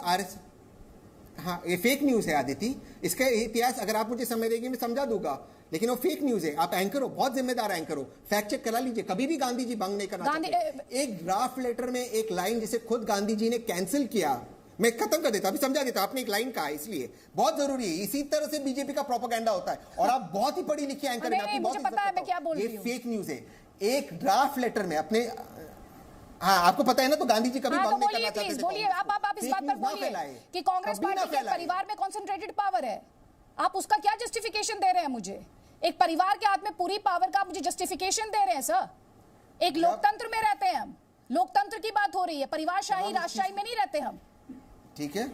ये फेक न्यूज है आदिति। इसका इतिहास अगर आप मुझे समय देंगे मैं समझा दूंगा, लेकिन वो फेक न्यूज है। आप एंकर हो, बहुत जिम्मेदार एंकर हो, फैक्ट चेक करा लीजिए। कभी भी गांधी जी भंग नहीं करना चाहते। एक ड्राफ्ट लेटर में एक लाइन जिसे खुद गांधी जी ने कैंसिल किया, मैं खत्म कर देता, अभी समझा देता। आपने एक लाइन कहा, इसलिए बहुत जरूरी है। इसी तरह से बीजेपी का प्रोपेगेंडा होता है, और आप बहुत ही पढ़ी लिखी एंकर हैं, मुझे पता है मैं क्या बोल रही हूं। ये फेक न्यूज है। एक ड्राफ्ट लेटर में अपने, हाँ आपको पता है ना, तो गांधी जी कभी भंग नहीं करना चाहते थे। बोलिए आप इस बात पर बोलिए कि कांग्रेस पार्टी के परिवार में कॉन्सेंट्रेटेड पावर है। आप उसका क्या जस्टिफिकेशन दे रहे हैं मुझे? एक परिवार के हाथ में पूरी पावर का मुझे जस्टिफिकेशन दे रहे हैं सर? एक लोकतंत्र में रहते हैं हम, लोकतंत्र की बात हो रही है, परिवारशाही राजशाही में नहीं रहते हम। ठीक है,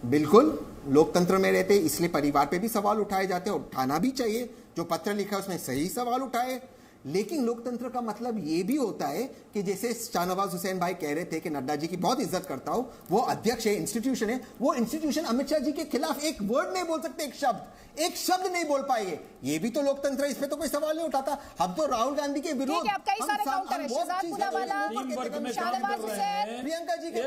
बिल्कुल लोकतंत्र में रहते, इसलिए परिवार पे भी सवाल उठाए जाते हैं, और उठाना भी चाहिए। जो पत्र लिखा है उसमें सही सवाल उठाए। लेकिन लोकतंत्र का मतलब यह भी होता है कि जैसे शाहनवाज हुसैन भाई कह रहे थे कि नड्डा जी की बहुत इज्जत करता हूं, वो अध्यक्ष है, इंस्टीट्यूशन है, वो इंस्टीट्यूशन अमित शाह जी के खिलाफ एक वर्ड नहीं बोल सकते, एक शब्द नहीं बोल पाएंगे। ये भी तो लोकतंत्र है, इसमें तो कोई सवाल नहीं उठाता। हम तो राहुल गांधी के विरोध, प्रियंका जी के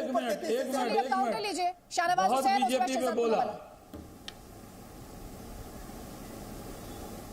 काउंटर लीजिए। शाहनवाज हुसैन बोला,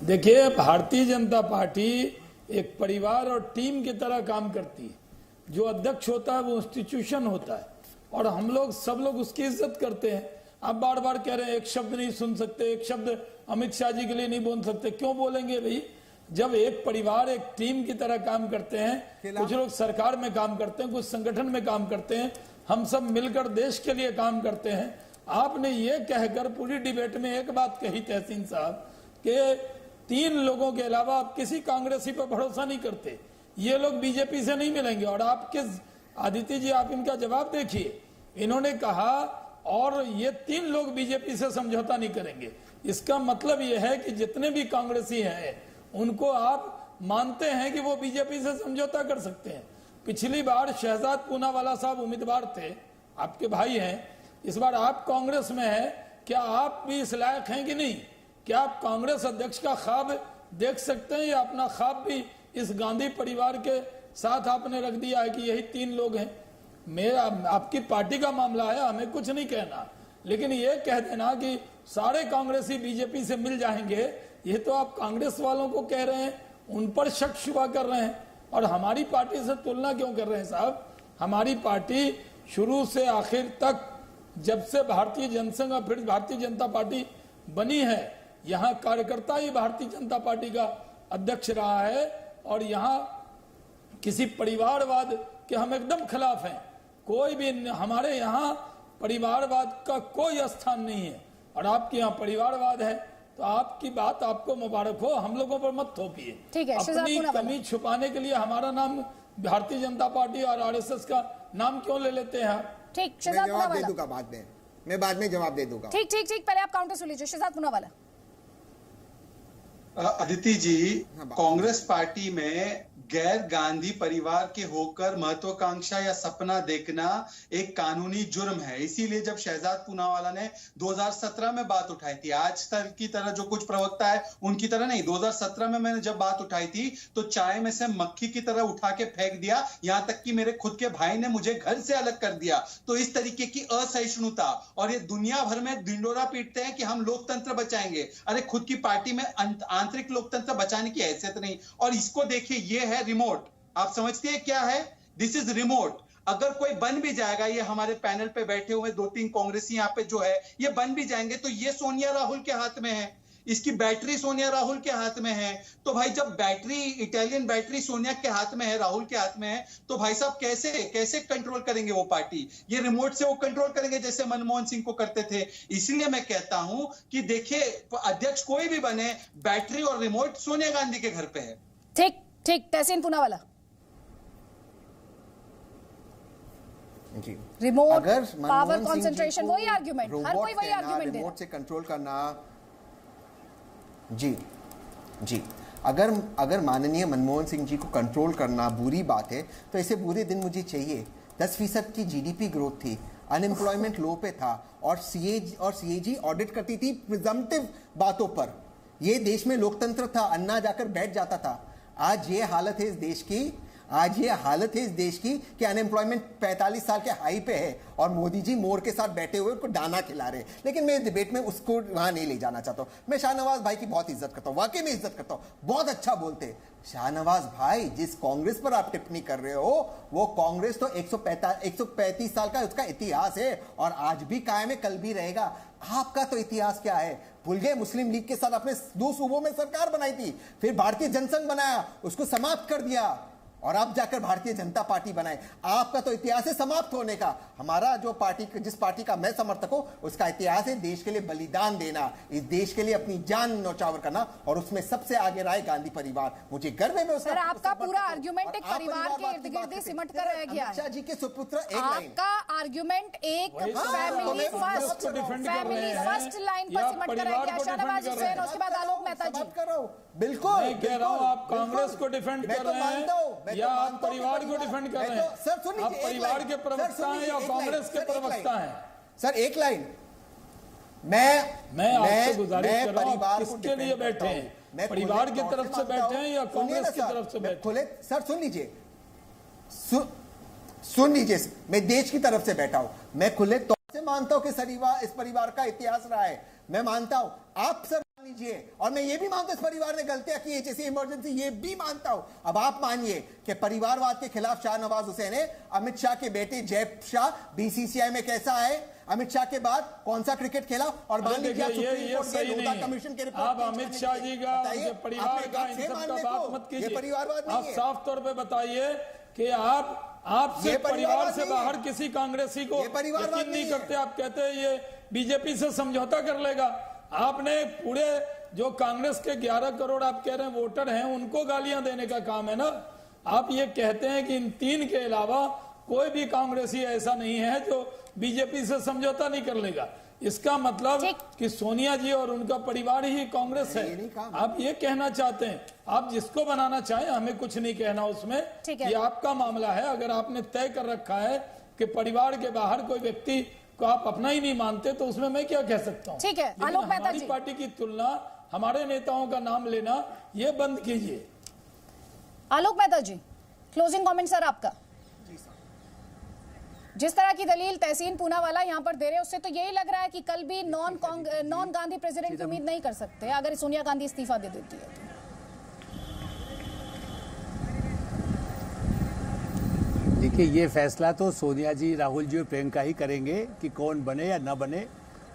देखिए भारतीय जनता पार्टी एक परिवार और टीम की तरह काम करती है। जो अध्यक्ष होता है वो इंस्टीट्यूशन होता है, और हम लोग सब लोग उसकी इज्जत करते हैं। आप बार बार कह रहे हैं एक शब्द नहीं सुन सकते, एक शब्द अमित शाह जी के लिए नहीं बोल सकते। क्यों बोलेंगे भाई? जब एक परिवार एक टीम की तरह काम करते हैं, कुछ लोग सरकार में काम करते हैं, कुछ संगठन में काम करते हैं, हम सब मिलकर देश के लिए काम करते हैं। आपने ये कहकर पूरी डिबेट में एक बात कही तहसीन साहब कि 3 लोगों के अलावा आप किसी कांग्रेसी पर भरोसा नहीं करते, ये लोग बीजेपी से नहीं मिलेंगे। और आप किस, आदित्य जी आप इनका जवाब देखिए, इन्होंने कहा और ये 3 लोग बीजेपी से समझौता नहीं करेंगे। इसका मतलब यह है कि जितने भी कांग्रेसी हैं उनको आप मानते हैं कि वो बीजेपी से समझौता कर सकते हैं। पिछली बार शहजाद पूनावाला साहब उम्मीदवार थे, आपके भाई हैं, इस बार आप कांग्रेस में हैं, क्या आप भी इस लायक हैं कि नहीं? क्या आप कांग्रेस अध्यक्ष का ख्वाब देख सकते हैं, या अपना ख्वाब भी इस गांधी परिवार के साथ आपने रख दिया है कि यही 3 लोग हैं? मेरा आपकी पार्टी का मामला है, हमें कुछ नहीं कहना, लेकिन ये कह देना कि सारे कांग्रेसी बीजेपी से मिल जाएंगे, ये तो आप कांग्रेस वालों को कह रहे हैं, उन पर शक शुबा कर रहे हैं, और हमारी पार्टी से तुलना क्यों कर रहे हैं साहब? हमारी पार्टी शुरू से आखिर तक, जब से भारतीय जनसंघ और फिर भारतीय जनता पार्टी बनी है, यहाँ कार्यकर्ता ही भारतीय जनता पार्टी का अध्यक्ष रहा है, और यहाँ किसी परिवारवाद के हम एकदम खिलाफ हैं। कोई भी, हमारे यहाँ परिवारवाद का कोई स्थान नहीं है, और आपके यहाँ परिवारवाद है, तो आपकी बात आपको मुबारक हो, हम लोगों पर मत थोपिए। अपनी कमी छुपाने के लिए हमारा नाम भारतीय जनता पार्टी और आरएसएस का नाम क्यों ले लेते हैं? ठीक, जवाब दे दूंगा बाद में, मैं बाद में जवाब दे दूंगा। ठीक, पहले आप काउंटर सुन लीजिए। शहजाद पूनावाला। अदिति जी, कांग्रेस पार्टी में गैर गांधी परिवार के होकर महत्वाकांक्षा या सपना देखना एक कानूनी जुर्म है। इसीलिए जब शहजाद पूनावाला ने 2017 में बात उठाई थी, आज तक की तरह जो कुछ प्रवक्ता है उनकी तरह नहीं, 2017 में मैंने जब बात उठाई थी तो चाय में से मक्खी की तरह उठा के फेंक दिया, यहां तक कि मेरे खुद के भाई ने मुझे घर से अलग कर दिया। तो इस तरीके की असहिष्णुता, और ये दुनिया भर में ढिंडोरा पीटते हैं कि हम लोकतंत्र बचाएंगे। अरे खुद की पार्टी में आंतरिक लोकतंत्र बचाने की हैसियत नहीं। और इसको देखिए, ये है रिमोट। आप समझते हैं क्या है? This is remote. अगर कोई बन भी जाएगा, ये हमारे पैनल पे बैठे हुए 2-3 कांग्रेसी यहाँ पे जो है ये बन भी जाएंगे, तो ये सोनिया राहुल के हाथ में है, इसकी बैटरी सोनिया राहुल के हाथ में है। तो भाई जब बैटरी, इटालियन बैटरी सोनिया के हाथ में है, राहुल के हाथ में है, तो भाई साहब कैसे कंट्रोल करेंगे वो पार्टी? ये रिमोट से वो कंट्रोल करेंगे जैसे मनमोहन सिंह को करते थे। इसलिए मैं कहता हूं कि देखिए, अध्यक्ष कोई भी बने, बैटरी और रिमोट सोनिया गांधी के घर पे है। ठीक तहसीन पूनावाला जी, रिमोट, अगर पावर कंसंट्रेशन, वही आर्गुमेंट, हर कोई वही आर्गुमेंट दे रहा है। रिमोट से कंट्रोल करना। जी, अगर माननीय मनमोहन सिंह जी को कंट्रोल करना बुरी बात है, तो ऐसे बुरे दिन मुझे चाहिए। 10% की जीडीपी ग्रोथ थी, अनएम्प्लॉयमेंट लो पे था, और सीएजी ऑडिट करती थी प्रिजम्पटिव बातों पर। ये देश में लोकतंत्र था, अन्ना जाकर बैठ जाता था। आज ये हालत है इस देश की कि अनएम्प्लॉयमेंट 45 साल के हाई पे है, और मोदी जी मोर के साथ बैठे हुए उनको दाना खिला रहे हैं। लेकिन मैं डिबेट में उसको वहां नहीं ले जाना चाहता हूं। मैं शाहनवाज भाई की बहुत इज्जत करता हूं, वाकई में इज्जत करता हूं, बहुत अच्छा बोलते हैं। शाहनवाज भाई, जिस कांग्रेस पर आप टिप्पणी कर रहे हो, वो कांग्रेस तो 135 साल का उसका इतिहास है, और आज भी कायम है, कल भी रहेगा। आपका तो इतिहास क्या है? भूल गए? मुस्लिम लीग के साथ आपने 2 सूबों में सरकार बनाई थी, फिर भारतीय जनसंघ बनाया, उसको समाप्त कर दिया, और आप जाकर भारतीय जनता पार्टी बनाए। आपका तो इतिहास है समाप्त होने का। हमारा जो जिस पार्टी का मैं समर्थक हूं, उसका इतिहास है देश के लिए बलिदान देना, इस देश के लिए अपनी जान न्यौछावर करना, और उसमें सबसे आगे रहा है गांधी परिवार। मुझे गर्व है। सर, आपका पूरा आर्गुमेंट एक परिवार के इर्द गिर्द सिमट कर रह गया है। शाह जी के सुपुत्र, आपका आर्गुमेंट एक फैमिली फर्स्ट लाइन पर सिमट कर रह गया। शाहनवाज हुसैन, उसके बाद आलोक मेहता जी। बिल्कुल, मैं कह रहा हूं आप कांग्रेस को डिफेंड कर रहे हैं या आप परिवार को डिफेंड कर रहे हैं? सर सुनिए, आप परिवार के प्रवक्ता हैं या कांग्रेस के प्रवक्ता हैं? सर एक लाइन, मैं आपसे गुजारिश कर रहा हूं, किसके लिए बैठे हैं? परिवार की तरफ से बैठे हैं या कांग्रेस की तरफ से बैठे हैं? सर सुन लीजिए, मैं देश की तरफ से बैठा हूं। मैं खुले तौर से मानता हूं कि इस परिवार का इतिहास रहा है, मैं मानता हूं। आप सर मान लीजिए, और मैं ये भी मानता हूं इस परिवार ने गलतियां की है, जैसे इमरजेंसी, ये भी मानता हूं। अब आप मानिए कि परिवारवाद के खिलाफ शाहनवाज हुसैन है, अमित शाह के बेटे जय शाह बीसीसीआई में कैसा है, अमित शाह के बाद कौन सा क्रिकेट खेला, और मान लीजिए कमीशन के रिपोर्ट, आप अमित शाह जी का, परिवार का, इन सब का बात मत कीजिए। परिवारवाद आप साफ तौर पे बताइए कि आप सिर्फ परिवार से बाहर किसी कांग्रेसी को यकीन नहीं करते। आप कहते हैं ये बीजेपी से समझौता कर लेगा। आपने पूरे जो कांग्रेस के 11 करोड़ आप कह रहे हैं वोटर हैं, उनको गालियां देने का काम है ना। आप ये कहते हैं कि इन 3 के अलावा कोई भी कांग्रेसी ऐसा नहीं है जो बीजेपी से समझौता नहीं कर लेगा। इसका मतलब कि सोनिया जी और उनका परिवार ही कांग्रेस है। आप ये कहना चाहते हैं, आप जिसको बनाना चाहें, हमें कुछ नहीं कहना उसमें, ये आपका मामला है। अगर आपने तय कर रखा है कि परिवार के बाहर कोई व्यक्ति को आप अपना ही नहीं मानते, तो उसमें मैं क्या कह सकता हूँ? ठीक है, आलोक मेहता हमारी जी, पार्टी की तुलना, हमारे नेताओं का नाम लेना, ये बंद कीजिए। आलोक मेहता जी, क्लोजिंग कमेंट सर आपका। जिस तरह की दलील तहसीन पूनावाला यहाँ पर दे रहे हैं, उससे तो यही लग रहा है कि कल भी नॉन गांधी प्रेसिडेंट की उम्मीद नहीं कर सकते अगर सोनिया गांधी इस्तीफा दे देती है तो। देखिए, ये फैसला तो सोनिया जी, राहुल जी और प्रियंका ही करेंगे कि कौन बने या न बने,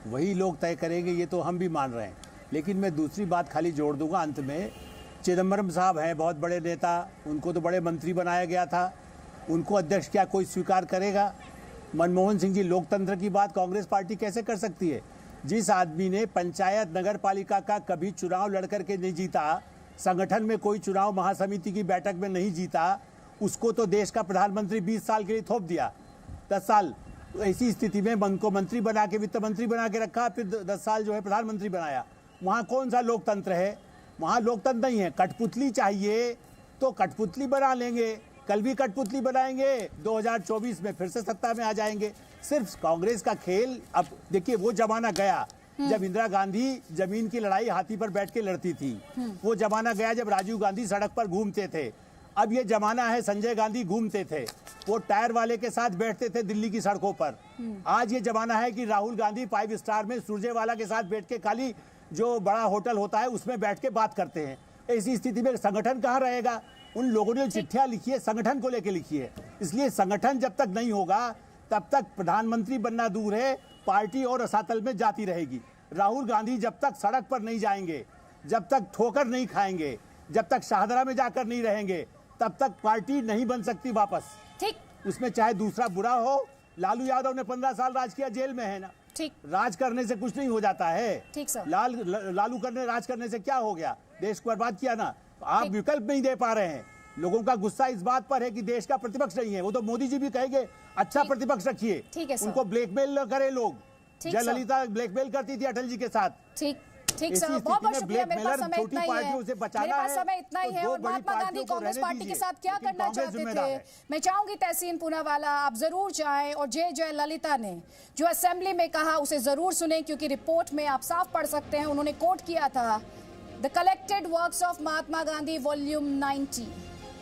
वही लोग तय करेंगे, ये तो हम भी मान रहे हैं। लेकिन मैं दूसरी बात खाली जोड़ दूंगा अंत में। चिदम्बरम साहब हैं बहुत बड़े नेता, उनको तो बड़े मंत्री बनाया गया था, उनको अध्यक्ष क्या कोई स्वीकार करेगा? मनमोहन सिंह जी, लोकतंत्र की बात कांग्रेस पार्टी कैसे कर सकती है? जिस आदमी ने पंचायत नगर पालिका का कभी चुनाव लड़कर के नहीं जीता, संगठन में कोई चुनाव महासमिति की बैठक में नहीं जीता, उसको तो देश का प्रधानमंत्री 20 साल के लिए थोप दिया, 10 साल। तो ऐसी स्थिति में उनको मंत्री बना के, वित्त मंत्री बना के रखा, फिर 10 साल जो है प्रधानमंत्री बनाया। वहाँ कौन सा लोकतंत्र है? वहाँ लोकतंत्र नहीं है। कठपुतली चाहिए तो कठपुतली बना लेंगे, कल भी कठपुतली बनाएंगे, 2024 में फिर से सत्ता में आ जाएंगे। सिर्फ कांग्रेस का खेल, अब देखिए वो जमाना गया जब इंदिरा गांधी जमीन की लड़ाई हाथी पर बैठ के लड़ती थी। वो जमाना गया जब राजीव गांधी सड़क पर घूमते थे। अब ये जमाना है संजय गांधी घूमते थे, वो टायर वाले के साथ बैठते थे दिल्ली की सड़कों पर। आज ये जमाना है कि राहुल गांधी 5 स्टार में सुरजेवाला के साथ बैठ के खाली जो बड़ा होटल होता है उसमें बैठ के बात करते हैं। ऐसी स्थिति में संगठन कहाँ रहेगा? उन लोगों ने चिट्ठियां लिखी है संगठन को लेकर लिखी है, इसलिए संगठन जब तक नहीं होगा तब तक प्रधानमंत्री बनना दूर है, पार्टी और रसातल में जाती रहेगी। राहुल गांधी जब तक सड़क पर नहीं जाएंगे, जब तक ठोकर नहीं खाएंगे, जब तक शाहदरा में जाकर नहीं रहेंगे, तब तक पार्टी नहीं बन सकती वापस। ठीक, उसमें चाहे दूसरा बुरा हो। लालू यादव ने 15 साल राज किया, जेल में है ना। ठीक, राज करने से कुछ नहीं हो जाता है। ठीक सर। लालू राज करने से क्या हो गया? देश को बर्बाद किया ना। आप विकल्प नहीं दे पा रहे हैं। लोगों का गुस्सा इस बात पर है कि देश का प्रतिपक्ष नहीं है। वो तो मोदी जी भी कहेंगे अच्छा प्रतिपक्ष रखिए, उनको ब्लैकमेल न करे लोग। जयललिता ब्लैकमेल करती थी अटल जी के साथ। ठीक ठीक सर, बहुत बहुत शुक्रिया। मेरे पास समय इतना ही है, मेरे पास समय इतना ही है। और महात्मा गांधी कांग्रेस पार्टी के साथ क्या करना चाहते थे, मैं चाहूंगी तहसीन पूनावाला आप जरूर जाएं और जय ललिता ने जो असेंबली में कहा उसे जरूर सुने, क्योंकि रिपोर्ट में आप साफ पढ़ सकते हैं। उन्होंने कोट किया था the collected works of Mahatma Gandhi volume 90,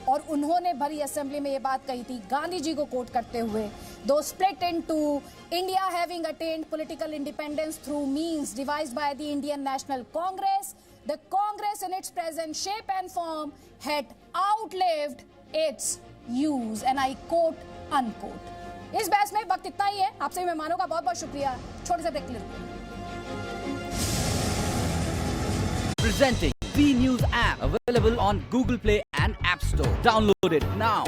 और उन्होंने भरी असेंबली में ये बात कही थी गांधी जी को कोट करते हुए, दो split into India having attend political independence through means devised by the Indian national Congress, the Congress in its present shape and form had outlived it's use, and I quote unquote. इस बहस में वक्त इतना ही है। आपसे मेहमानों का बहुत बहुत शुक्रिया। छोटे से ब्रेक ले। Presenting V News app, available on Google Play and App Store. Download it now.